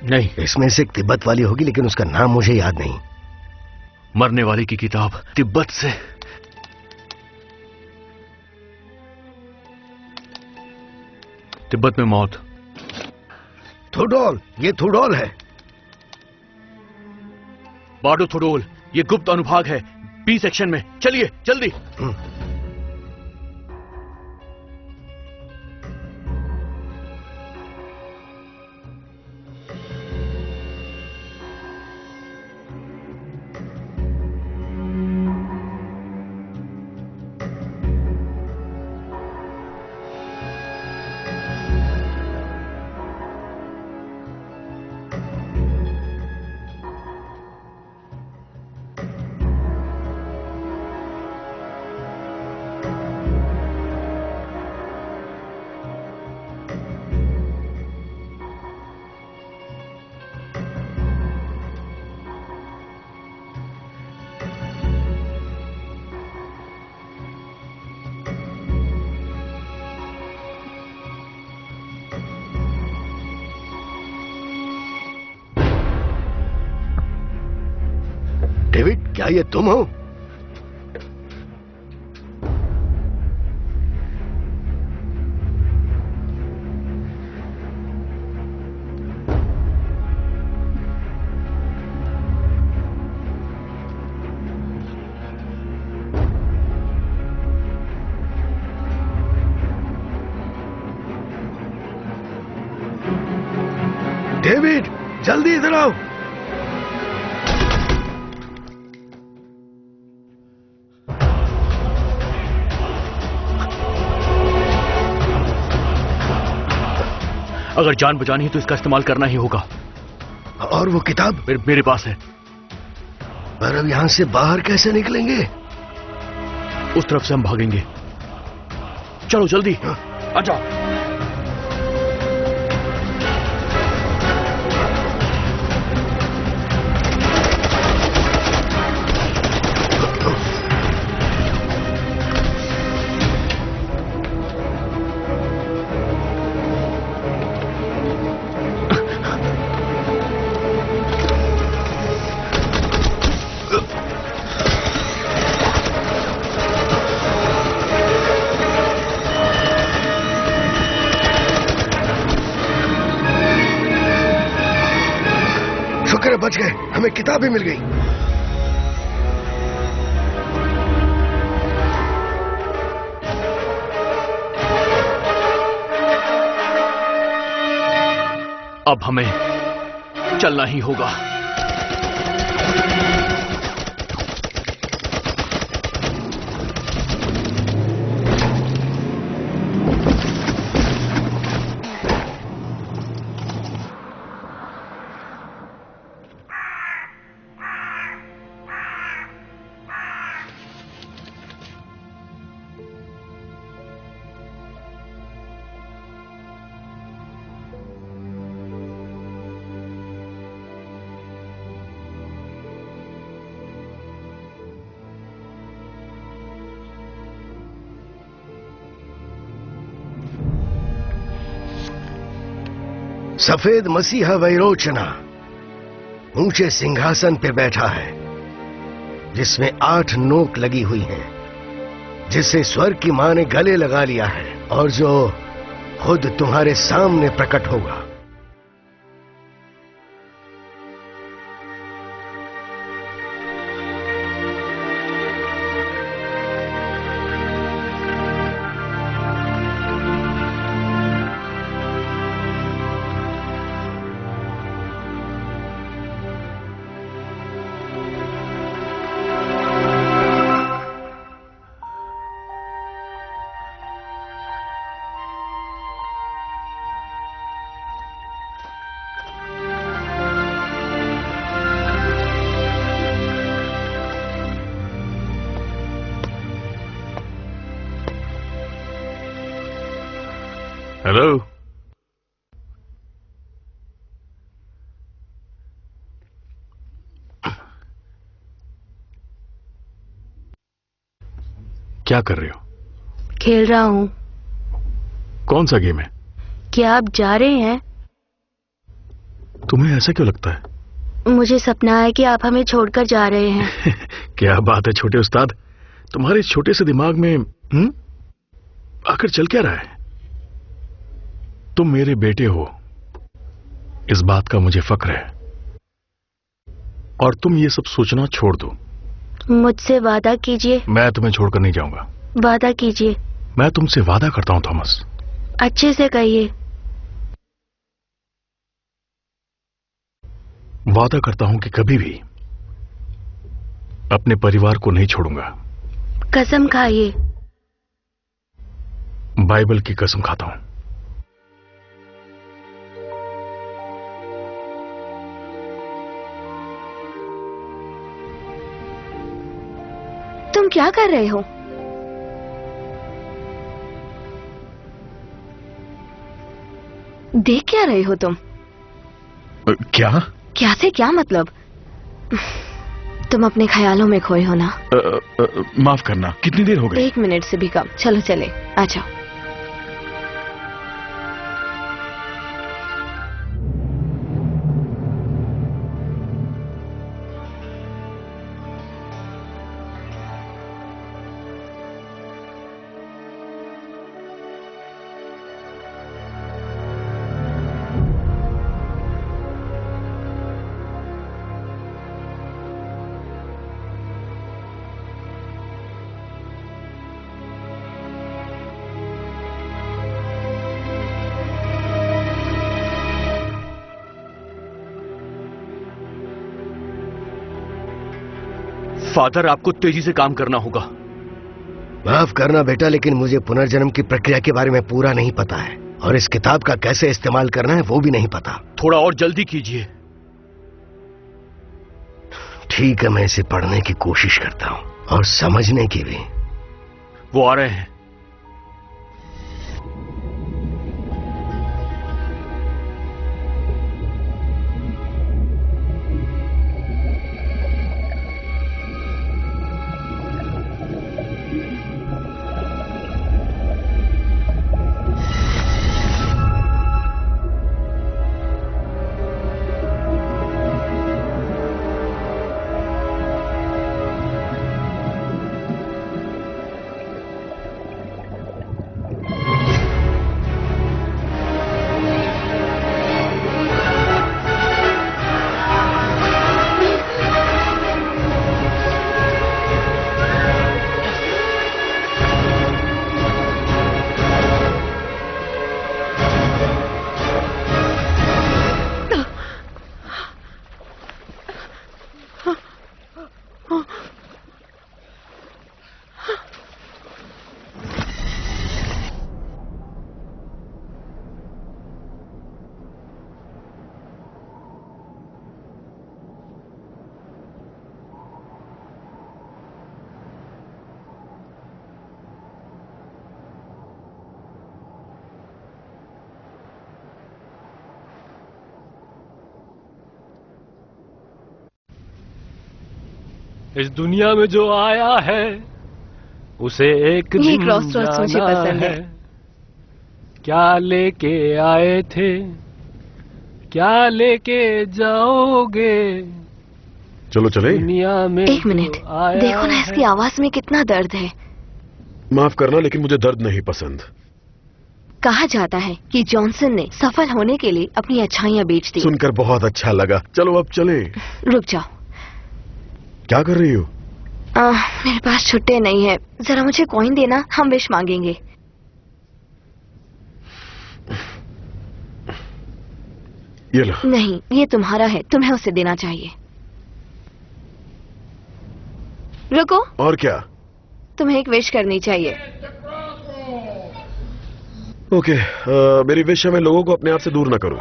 नहीं, इसमें से एक तिब्बत वाली होगी, लेकिन उसका नाम मुझे याद नहीं। मरने वाले की किताब तिब्बत से। तिब्बत में मौत। थुडोल, ये थुडोल है। बाडो थुडोल, ये गुप्त अनुभाग है, बी सेक्शन में। चलिए जल्दी। डेविड, क्या ये तुम हो? डेविड, जल्दी इधर आओ। अगर जान बचानी है तो इसका इस्तेमाल करना ही होगा। और वो किताब? मेरे पास है। पर अब यहां से बाहर कैसे निकलेंगे? उस तरफ से हम भागेंगे। चलो जल्दी। आ जाओ। बच गए, हमें किताब भी मिल गई। अब हमें चलना ही होगा। सफेद मसीहा वैरोचना ऊंचे सिंहासन पे बैठा है, जिसमें 8 नोक लगी हुई हैं, जिसे स्वर्ग की मां ने गले लगा लिया है और जो खुद तुम्हारे सामने प्रकट होगा। हेलो, क्या कर रहे हो? खेल रहा हूँ। कौन सा गेम है? क्या आप जा रहे हैं? तुम्हें ऐसा क्यों लगता है? मुझे सपना है कि आप हमें छोड़कर जा रहे हैं। क्या बात है छोटे उस्ताद, तुम्हारे छोटे से दिमाग में आखिर चल क्या रहा है? तुम मेरे बेटे हो, इस बात का मुझे फक्र है, और तुम ये सब सोचना छोड़ दो। मुझसे वादा कीजिए। मैं तुम्हें छोड़कर नहीं जाऊंगा। वादा कीजिए। मैं तुमसे वादा करता हूं थॉमस। अच्छे से कहिए। वादा करता हूं कि कभी भी अपने परिवार को नहीं छोड़ूंगा। कसम खाइए। बाइबल की कसम खाता हूं। तुम क्या कर रहे हो? देख क्या रहे हो तुम? क्या? क्या से क्या मतलब? तुम अपने ख्यालों में खोए हो ना? माफ करना, कितनी देर हो गई? 1 मिनट से भी कम। चलो चले, आ जाओ। फादर, आपको तेजी से काम करना होगा। माफ करना बेटा, लेकिन मुझे पुनर्जन्म की प्रक्रिया के बारे में पूरा नहीं पता है, और इस किताब का कैसे इस्तेमाल करना है वो भी नहीं पता। थोड़ा और जल्दी कीजिए। ठीक है, मैं इसे पढ़ने की कोशिश करता हूं, और समझने की भी। वो आ रहे हैं। इस दुनिया में जो आया है उसे एक ये दिन क्रॉसरोड्स मुझे जाना पसंद है। क्या लेके आए थे क्या लेके जाओगे चलो चले। दुनिया में? एक मिनट, देखो ना इसकी आवाज में कितना दर्द है। माफ करना लेकिन मुझे दर्द नहीं पसंद। कहा जाता है कि जॉनसन ने सफल होने के लिए अपनी अच्छाइयां बेच दी। सुनकर बहुत अच्छा लगा। चलो अब चलें। रुक जाओ। क्या कर रही हो? मेरे पास छुट्टे नहीं है, जरा मुझे कॉइन देना, हम विश मांगेंगे। ये लो। नहीं, ये तुम्हारा है, तुम्हें उसे देना चाहिए। रुको। और क्या? तुम्हें एक विश करनी चाहिए। ओके, मेरी विश है मैं लोगों को अपने आप से दूर ना करूं।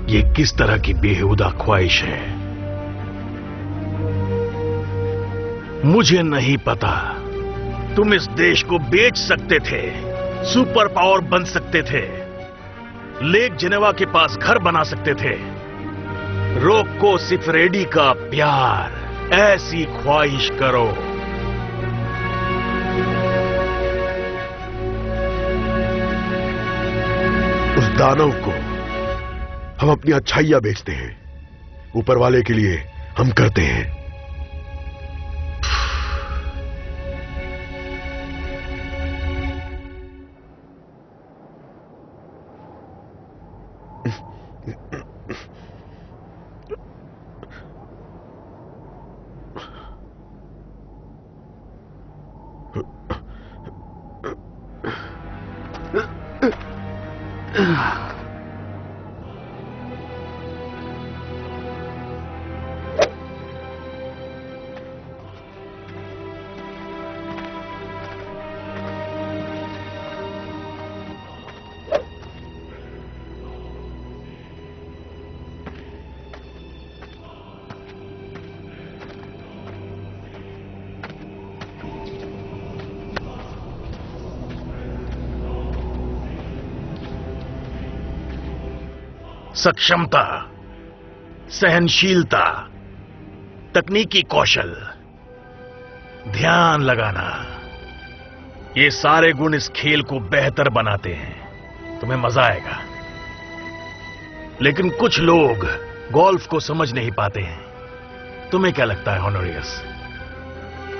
ये किस तरह की बेहुदा ख्वाहिश है मुझे नहीं पता। तुम इस देश को बेच सकते थे, सुपर पावर बन सकते थे, लेक जेनेवा के पास घर बना सकते थे। रोको सिफरेडी का प्यार, ऐसी ख्वाहिश करो। उस दानव को हम अपनी अच्छाइयां बेचते हैं, ऊपर वाले के लिए हम करते हैं। सक्षमता, सहनशीलता, तकनीकी कौशल, ध्यान लगाना, ये सारे गुण इस खेल को बेहतर बनाते हैं। तुम्हें मजा आएगा। लेकिन कुछ लोग गोल्फ को समझ नहीं पाते हैं। तुम्हें क्या लगता है होनोरियस?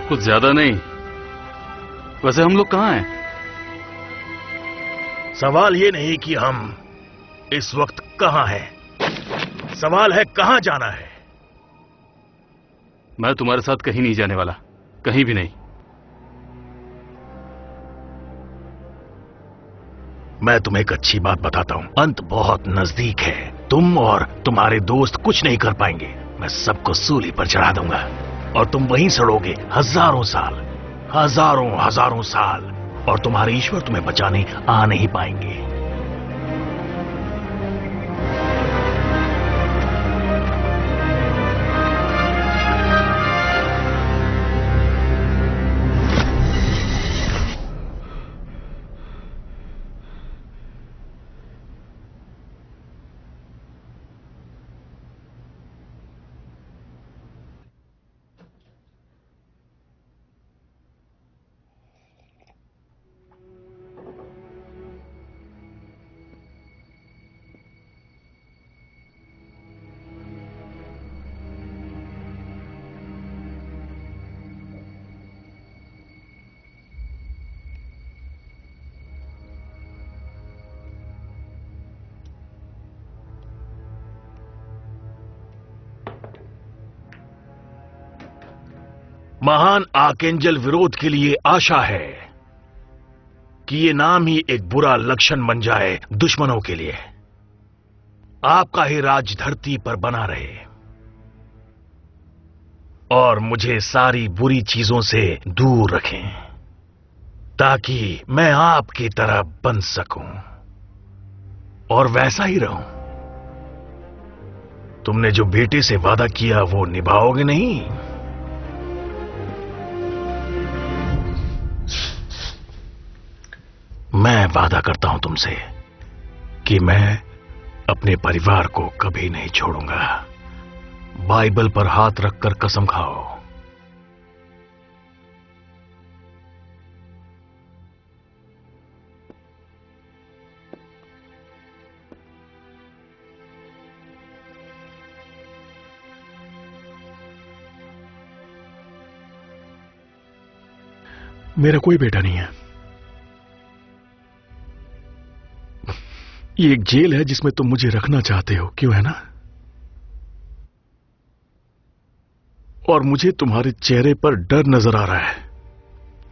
कुछ ज्यादा नहीं। वैसे हम लोग कहां हैं? सवाल ये नहीं कि हम इस वक्त कहां है, सवाल है कहां जाना है। मैं तुम्हारे साथ कहीं नहीं जाने वाला, कहीं भी नहीं। मैं तुम्हें एक अच्छी बात बताता हूं, अंत बहुत नजदीक है। तुम और तुम्हारे दोस्त कुछ नहीं कर पाएंगे। मैं सबको सूली पर चढ़ा दूंगा और तुम वहीं सड़ोगे हजारों साल, हजारों हजारों साल, और तुम्हारे ईश्वर तुम्हें बचाने आ नहीं पाएंगे। महान आर्केंजल विरोध के लिए आशा है कि ये नाम ही एक बुरा लक्षण बन जाए दुश्मनों के लिए। आपका ही राज धरती पर बना रहे और मुझे सारी बुरी चीजों से दूर रखें ताकि मैं आपकी तरह बन सकूं और वैसा ही रहूं। तुमने जो बेटे से वादा किया वो निभाओगे नहीं? मैं वादा करता हूं तुमसे कि मैं अपने परिवार को कभी नहीं छोड़ूंगा। बाइबल पर हाथ रखकर कसम खाओ। मेरा कोई बेटा नहीं है। ये एक जेल है जिसमें तुम मुझे रखना चाहते हो, क्यों है ना? और मुझे तुम्हारे चेहरे पर डर नजर आ रहा है।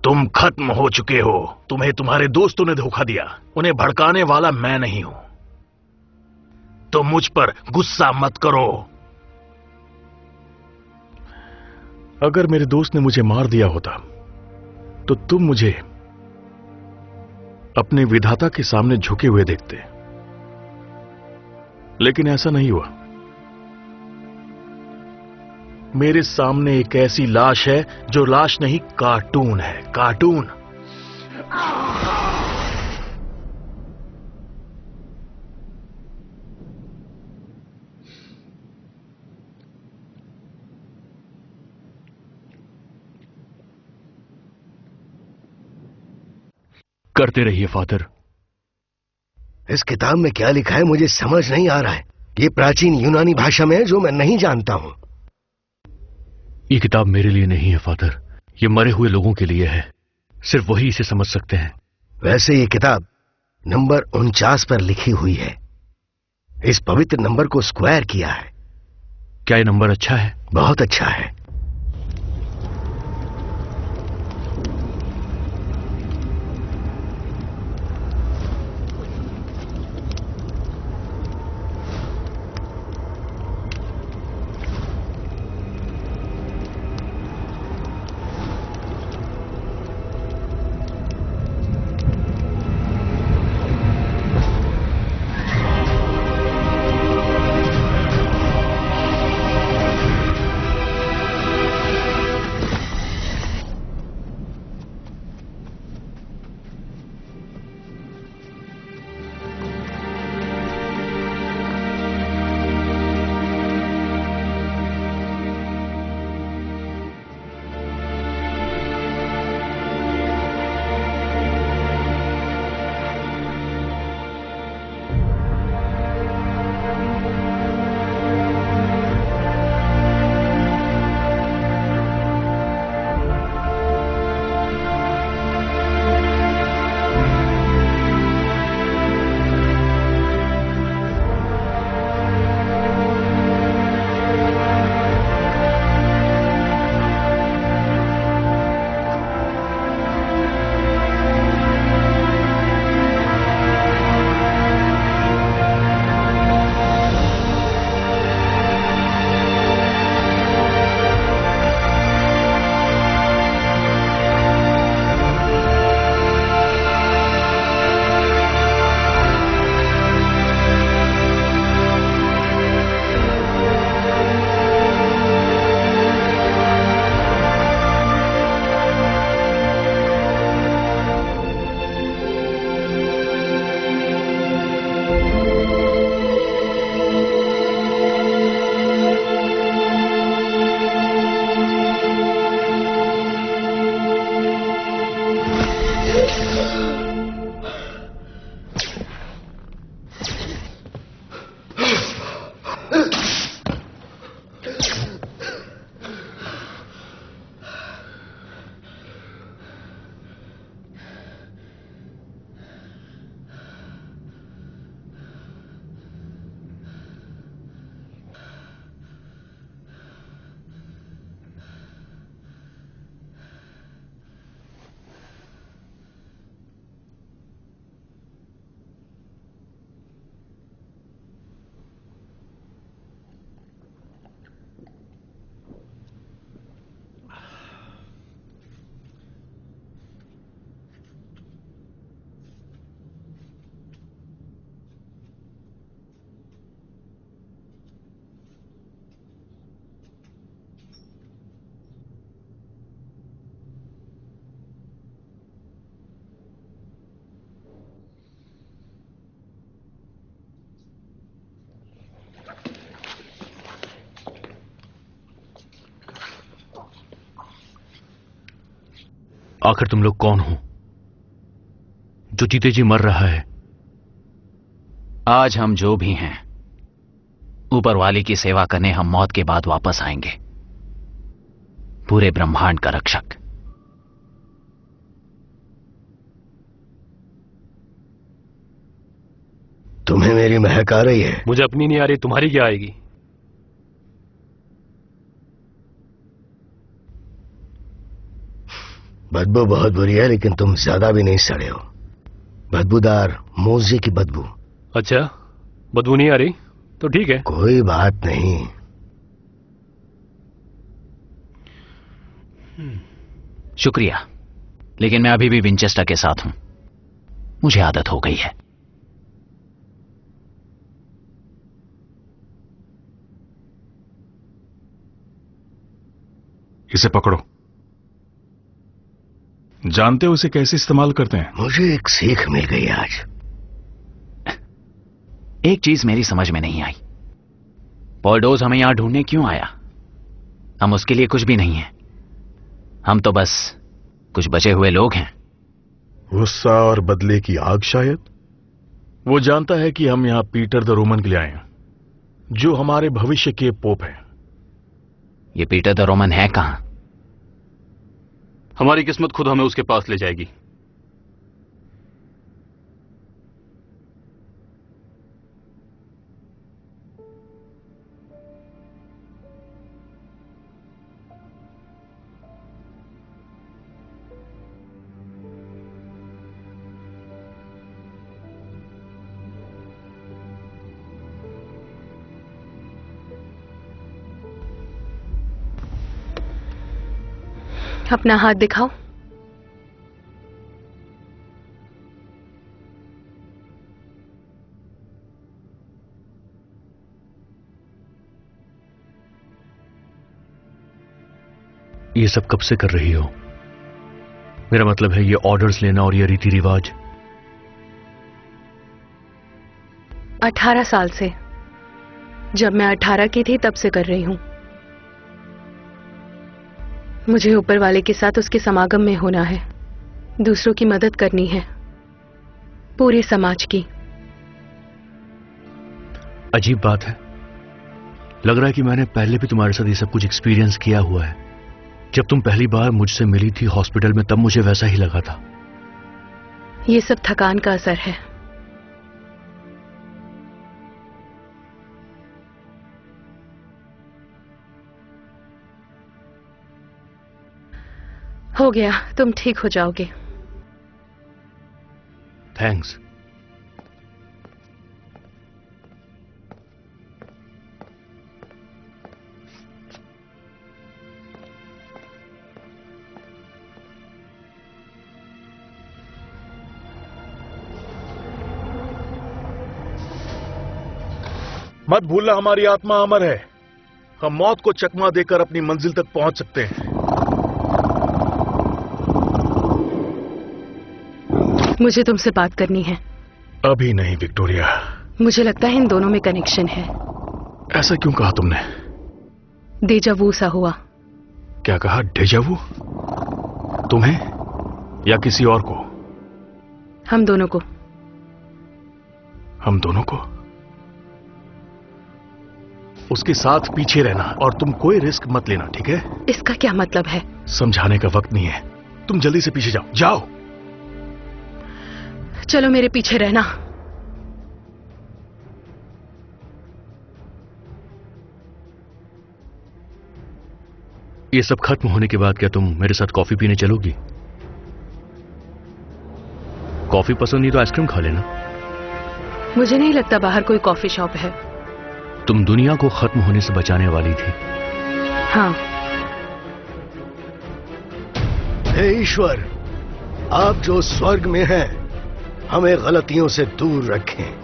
तुम खत्म हो चुके हो। तुम्हें तुम्हारे दोस्तों ने धोखा दिया। उन्हें भड़काने वाला मैं नहीं हूं। तुम मुझ पर गुस्सा मत करो। अगर मेरे दोस्त ने मुझे मार दिया होता तो तुम मुझे अपने विधाता के सामने झुके हुए देखते, लेकिन ऐसा नहीं हुआ। मेरे सामने एक ऐसी लाश है जो लाश नहीं, कार्टून है, कार्टून। करते रहिए फादर। इस किताब में क्या लिखा है मुझे समझ नहीं आ रहा है। ये प्राचीन यूनानी भाषा में है जो मैं नहीं जानता हूं। ये किताब मेरे लिए नहीं है फादर, ये मरे हुए लोगों के लिए है। सिर्फ वही इसे समझ सकते हैं। वैसे ये किताब नंबर 49 पर लिखी हुई है। इस पवित्र नंबर को स्क्वायर किया है। क्या ये नंबर अच्छा है? बहुत अच्छा है। आखिर तुम लोग कौन हो जो जीते जी मर रहा है? आज हम जो भी हैं, ऊपर वाले की सेवा करने हम मौत के बाद वापस आएंगे, पूरे ब्रह्मांड का रक्षक। तुम्हें मेरी महक आ रही है? मुझे अपनी नहीं आ रही, तुम्हारी क्या आएगी? बदबू बहुत बुरी है, लेकिन तुम ज्यादा भी नहीं सड़े हो। बदबूदार मोजे की बदबू। अच्छा, बदबू नहीं आ रही तो ठीक है। कोई बात नहीं। शुक्रिया, लेकिन मैं अभी भी विंचेस्टर के साथ हूं। मुझे आदत हो गई है। इसे पकड़ो। जानते हो इसे कैसे इस्तेमाल करते हैं? मुझे एक सीख मिल गई आज। एक चीज मेरी समझ में नहीं आई, पॉल्डोज हमें यहां ढूंढने क्यों आया? हम उसके लिए कुछ भी नहीं है। हम तो बस कुछ बचे हुए लोग हैं। गुस्सा और बदले की आग शायद। वो जानता है कि हम यहां पीटर द रोमन के लिए आए हैं, जो हमारे भविष्य के पोप हैं। ये पीटर द रोमन है कहां? हमारी किस्मत खुद हमें उसके पास ले जाएगी। अपना हाथ दिखाओ। ये सब कब से कर रही हो? मेरा मतलब है ये ऑर्डर्स लेना और ये रीति रिवाज। 18 साल से। जब मैं 18 की थी तब से कर रही हूं। मुझे ऊपर वाले के साथ उसके समागम में होना है, दूसरों की मदद करनी है, पूरे समाज की। अजीब बात है, लग रहा है कि मैंने पहले भी तुम्हारे साथ ये सब कुछ एक्सपीरियंस किया हुआ है। जब तुम पहली बार मुझसे मिली थी हॉस्पिटल में, तब मुझे वैसा ही लगा था। ये सब थकान का असर है। हो गया, तुम ठीक हो जाओगे। थैंक्स। मत भूलना, हमारी आत्मा अमर है। हम मौत को चकमा देकर अपनी मंजिल तक पहुंच सकते हैं। मुझे तुमसे बात करनी है। अभी नहीं विक्टोरिया। मुझे लगता है इन दोनों में कनेक्शन है। ऐसा क्यों कहा तुमने? डेजा वू सा हुआ। क्या कहा? डेजा वू? तुम्हें या किसी और को? हम दोनों को। हम दोनों को? उसके साथ पीछे रहना और तुम कोई रिस्क मत लेना, ठीक है? इसका क्या मतलब है? समझाने का वक्त नहीं है। तुम जल्दी से पीछे जाओ। जाओ। चलो मेरे पीछे रहना। ये सब खत्म होने के बाद क्या तुम मेरे साथ कॉफी पीने चलोगी? कॉफी पसंद नहीं तो आइसक्रीम खा लेना। मुझे नहीं लगता बाहर कोई कॉफी शॉप है। तुम दुनिया को खत्म होने से बचाने वाली थी। हाँ। हे ईश्वर, आप जो स्वर्ग में हैं, हमें गलतियों से दूर रखें।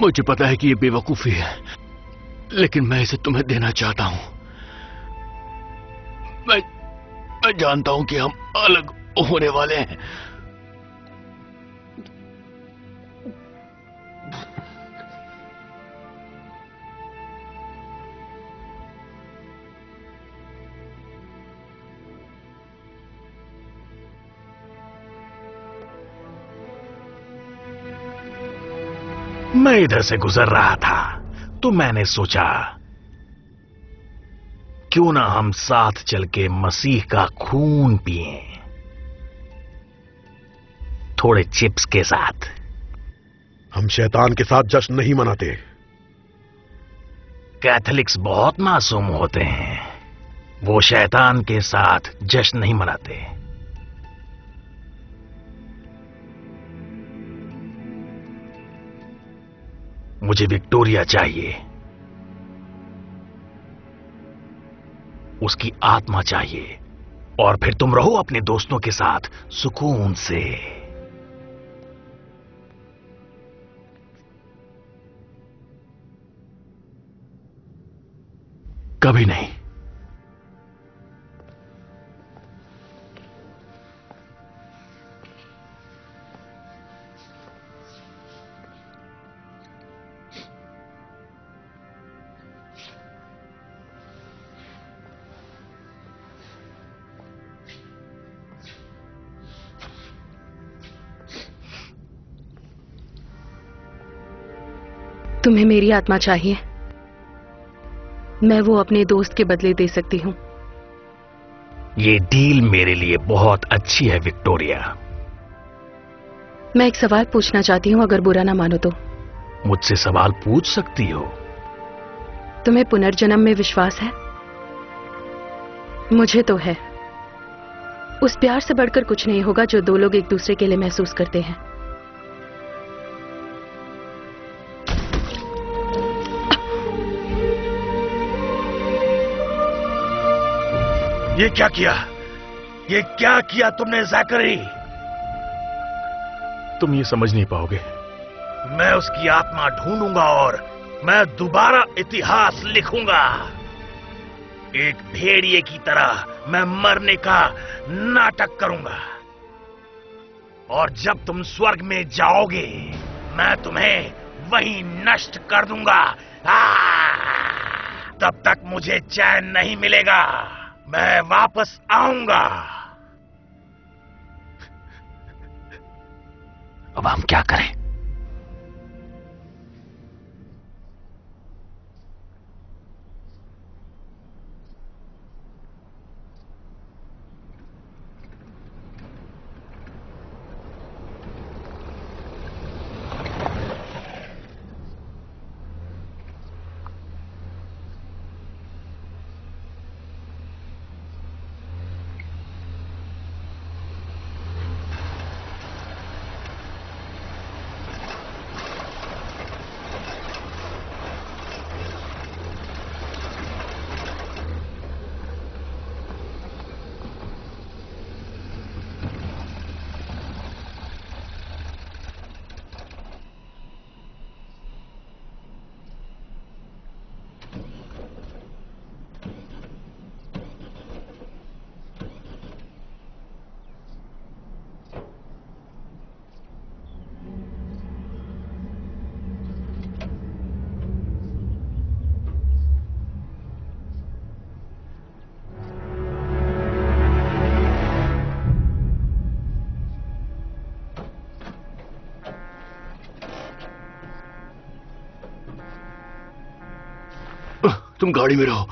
मुझे पता है कि ये बेवकूफी है, लेकिन मैं इसे तुम्हें देना चाहता हूं। मैं जानता हूं कि हम अलग होने वाले हैं। मैं इधर से गुजर रहा था तो मैंने सोचा क्यों ना हम साथ चल के मसीह का खून पिएं, थोड़े चिप्स के साथ। हम शैतान के साथ जश्न नहीं मनाते। कैथोलिक्स बहुत मासूम होते हैं, वो शैतान के साथ जश्न नहीं मनाते। मुझे विक्टोरिया चाहिए, उसकी आत्मा चाहिए, और फिर तुम रहो अपने दोस्तों के साथ सुकून से। कभी नहीं। तुम्हें मेरी आत्मा चाहिए, मैं वो अपने दोस्त के बदले दे सकती हूँ। ये डील मेरे लिए बहुत अच्छी है विक्टोरिया। मैं एक सवाल पूछना चाहती हूँ, अगर बुरा ना मानो तो। मुझसे सवाल पूछ सकती हो। तुम्हें पुनर्जन्म में विश्वास है? मुझे तो है। उस प्यार से बढ़कर कुछ नहीं होगा जो दो लोग एक दूसरे के लिए महसूस करते हैं। ये क्या किया? ये क्या किया तुमने ज़ैकरी? तुम ये समझ नहीं पाओगे। मैं उसकी आत्मा ढूंढूंगा और मैं दोबारा इतिहास लिखूंगा। एक भेड़िए की तरह मैं मरने का नाटक करूंगा, और जब तुम स्वर्ग में जाओगे मैं तुम्हें वहीं नष्ट कर दूंगा। तब तक मुझे चैन नहीं मिलेगा। मैं वापस आऊंगा। अब हम क्या करें? तुम गाड़ी में रहो।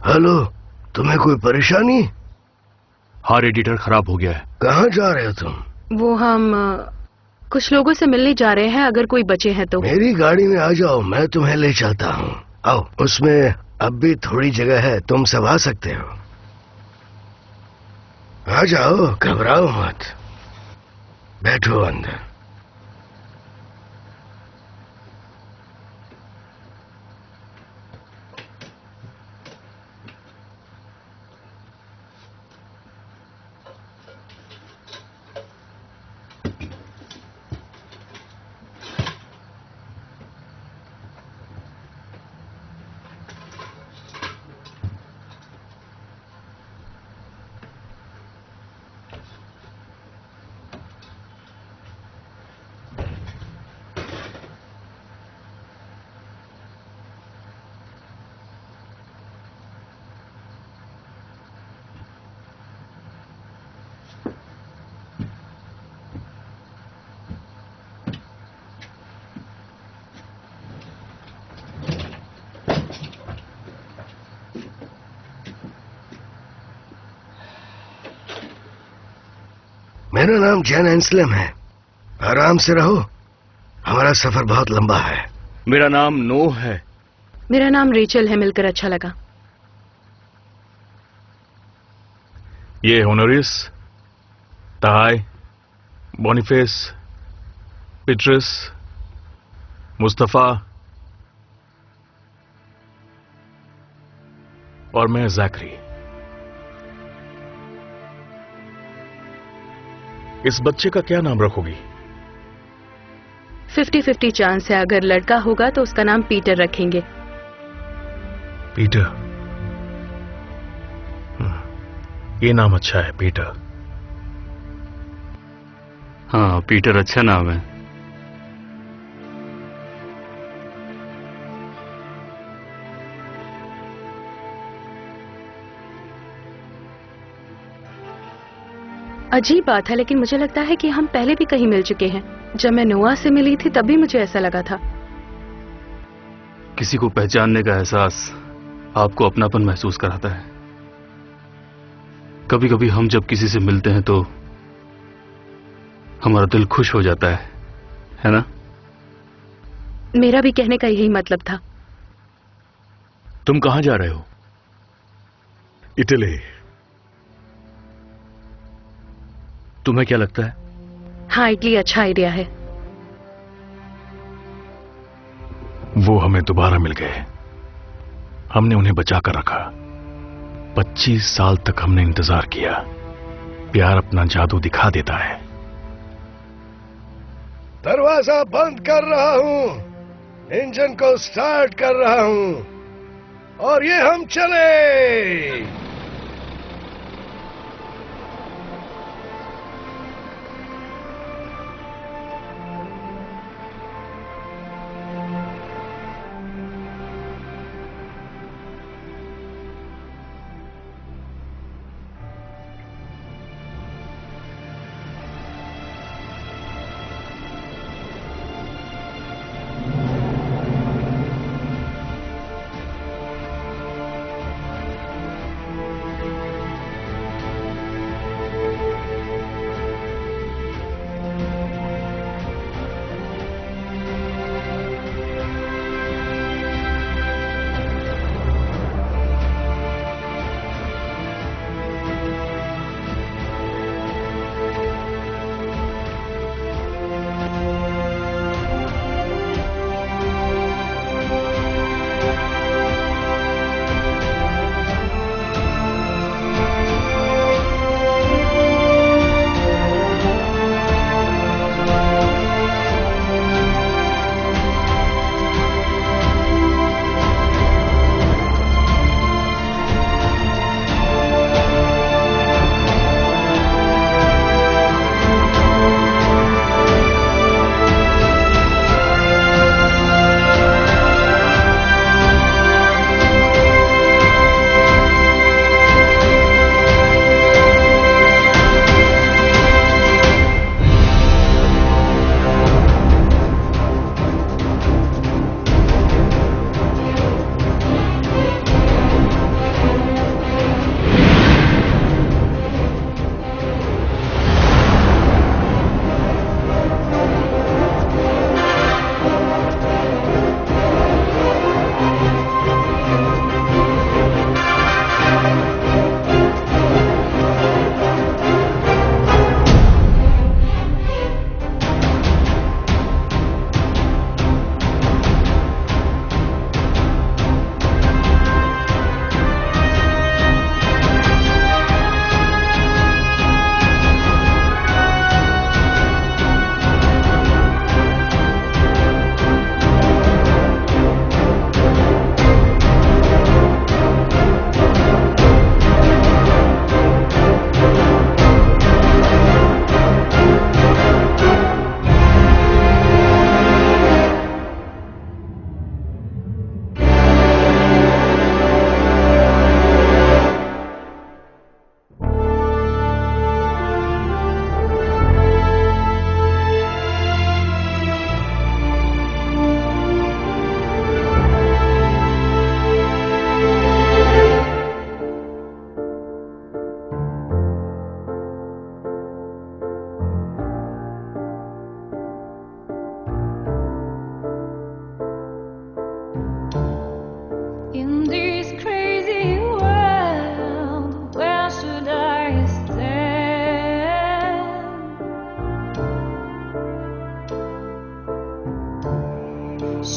हेलो, तुम्हें कोई परेशानी? हाँ, रेडिएटर खराब हो गया है। कहाँ जा रहे हो तुम? वो हम कुछ लोगों से मिलने जा रहे हैं, अगर कोई बचे हैं तो। मेरी गाड़ी में आ जाओ, मैं तुम्हें ले चलता हूँ। आओ, उसमें अब भी थोड़ी जगह है, तुम सब आ सकते हो। आ जाओ, घबराओ मत, बैठो अंदर। मेरा नाम जैन एंसलम है। आराम से रहो, हमारा सफर बहुत लंबा है। मेरा नाम नोह है। मेरा नाम रेचल है, मिलकर अच्छा लगा। ये होनोरिस, ताहाई, बोनिफेस, पिट्रस, मुस्तफा और मैं जैकरी। इस बच्चे का क्या नाम रखोगी? 50-50 चांस है, अगर लड़का होगा तो उसका नाम पीटर रखेंगे। पीटर, ये नाम अच्छा है, पीटर। हाँ, पीटर अच्छा नाम है। अजीब बात है, लेकिन मुझे लगता है कि हम पहले भी कहीं मिल चुके हैं। जब मैं नोआ से मिली थी तभी मुझे ऐसा लगा था। किसी को पहचानने का एहसास आपको अपनापन महसूस कराता है। कभी कभी हम जब किसी से मिलते हैं तो हमारा दिल खुश हो जाता है ना? मेरा भी कहने का यही मतलब था। तुम कहां जा रहे हो? इटली। तुम्हें क्या लगता है? हाँ, इटली अच्छा आइडिया है। वो हमें दोबारा मिल गए। हमने उन्हें बचा कर रखा। 25 साल तक हमने इंतजार किया। प्यार अपना जादू दिखा देता है। दरवाजा बंद कर रहा हूं, इंजन को स्टार्ट कर रहा हूं और ये हम चले।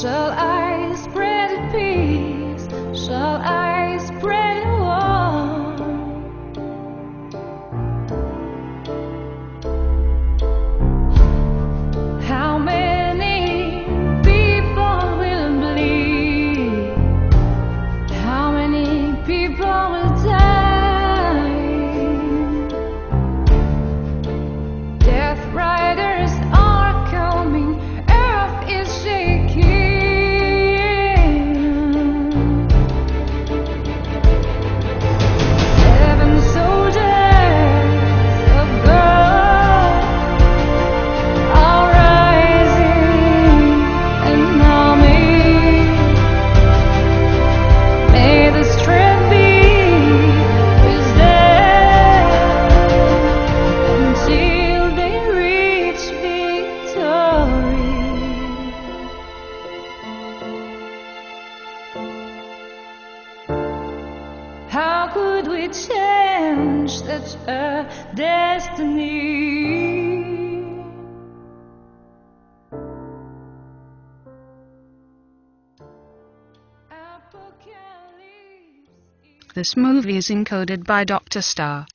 Shall I spread peace? Shall I spread war? How many people will bleed? How many people will die? Death riders are coming, earth is shaking. Heaven soldiers of God are rising an army. May the strength be with them until they reach victory. How could we change such a destiny? This movie is encoded by Dr. Star.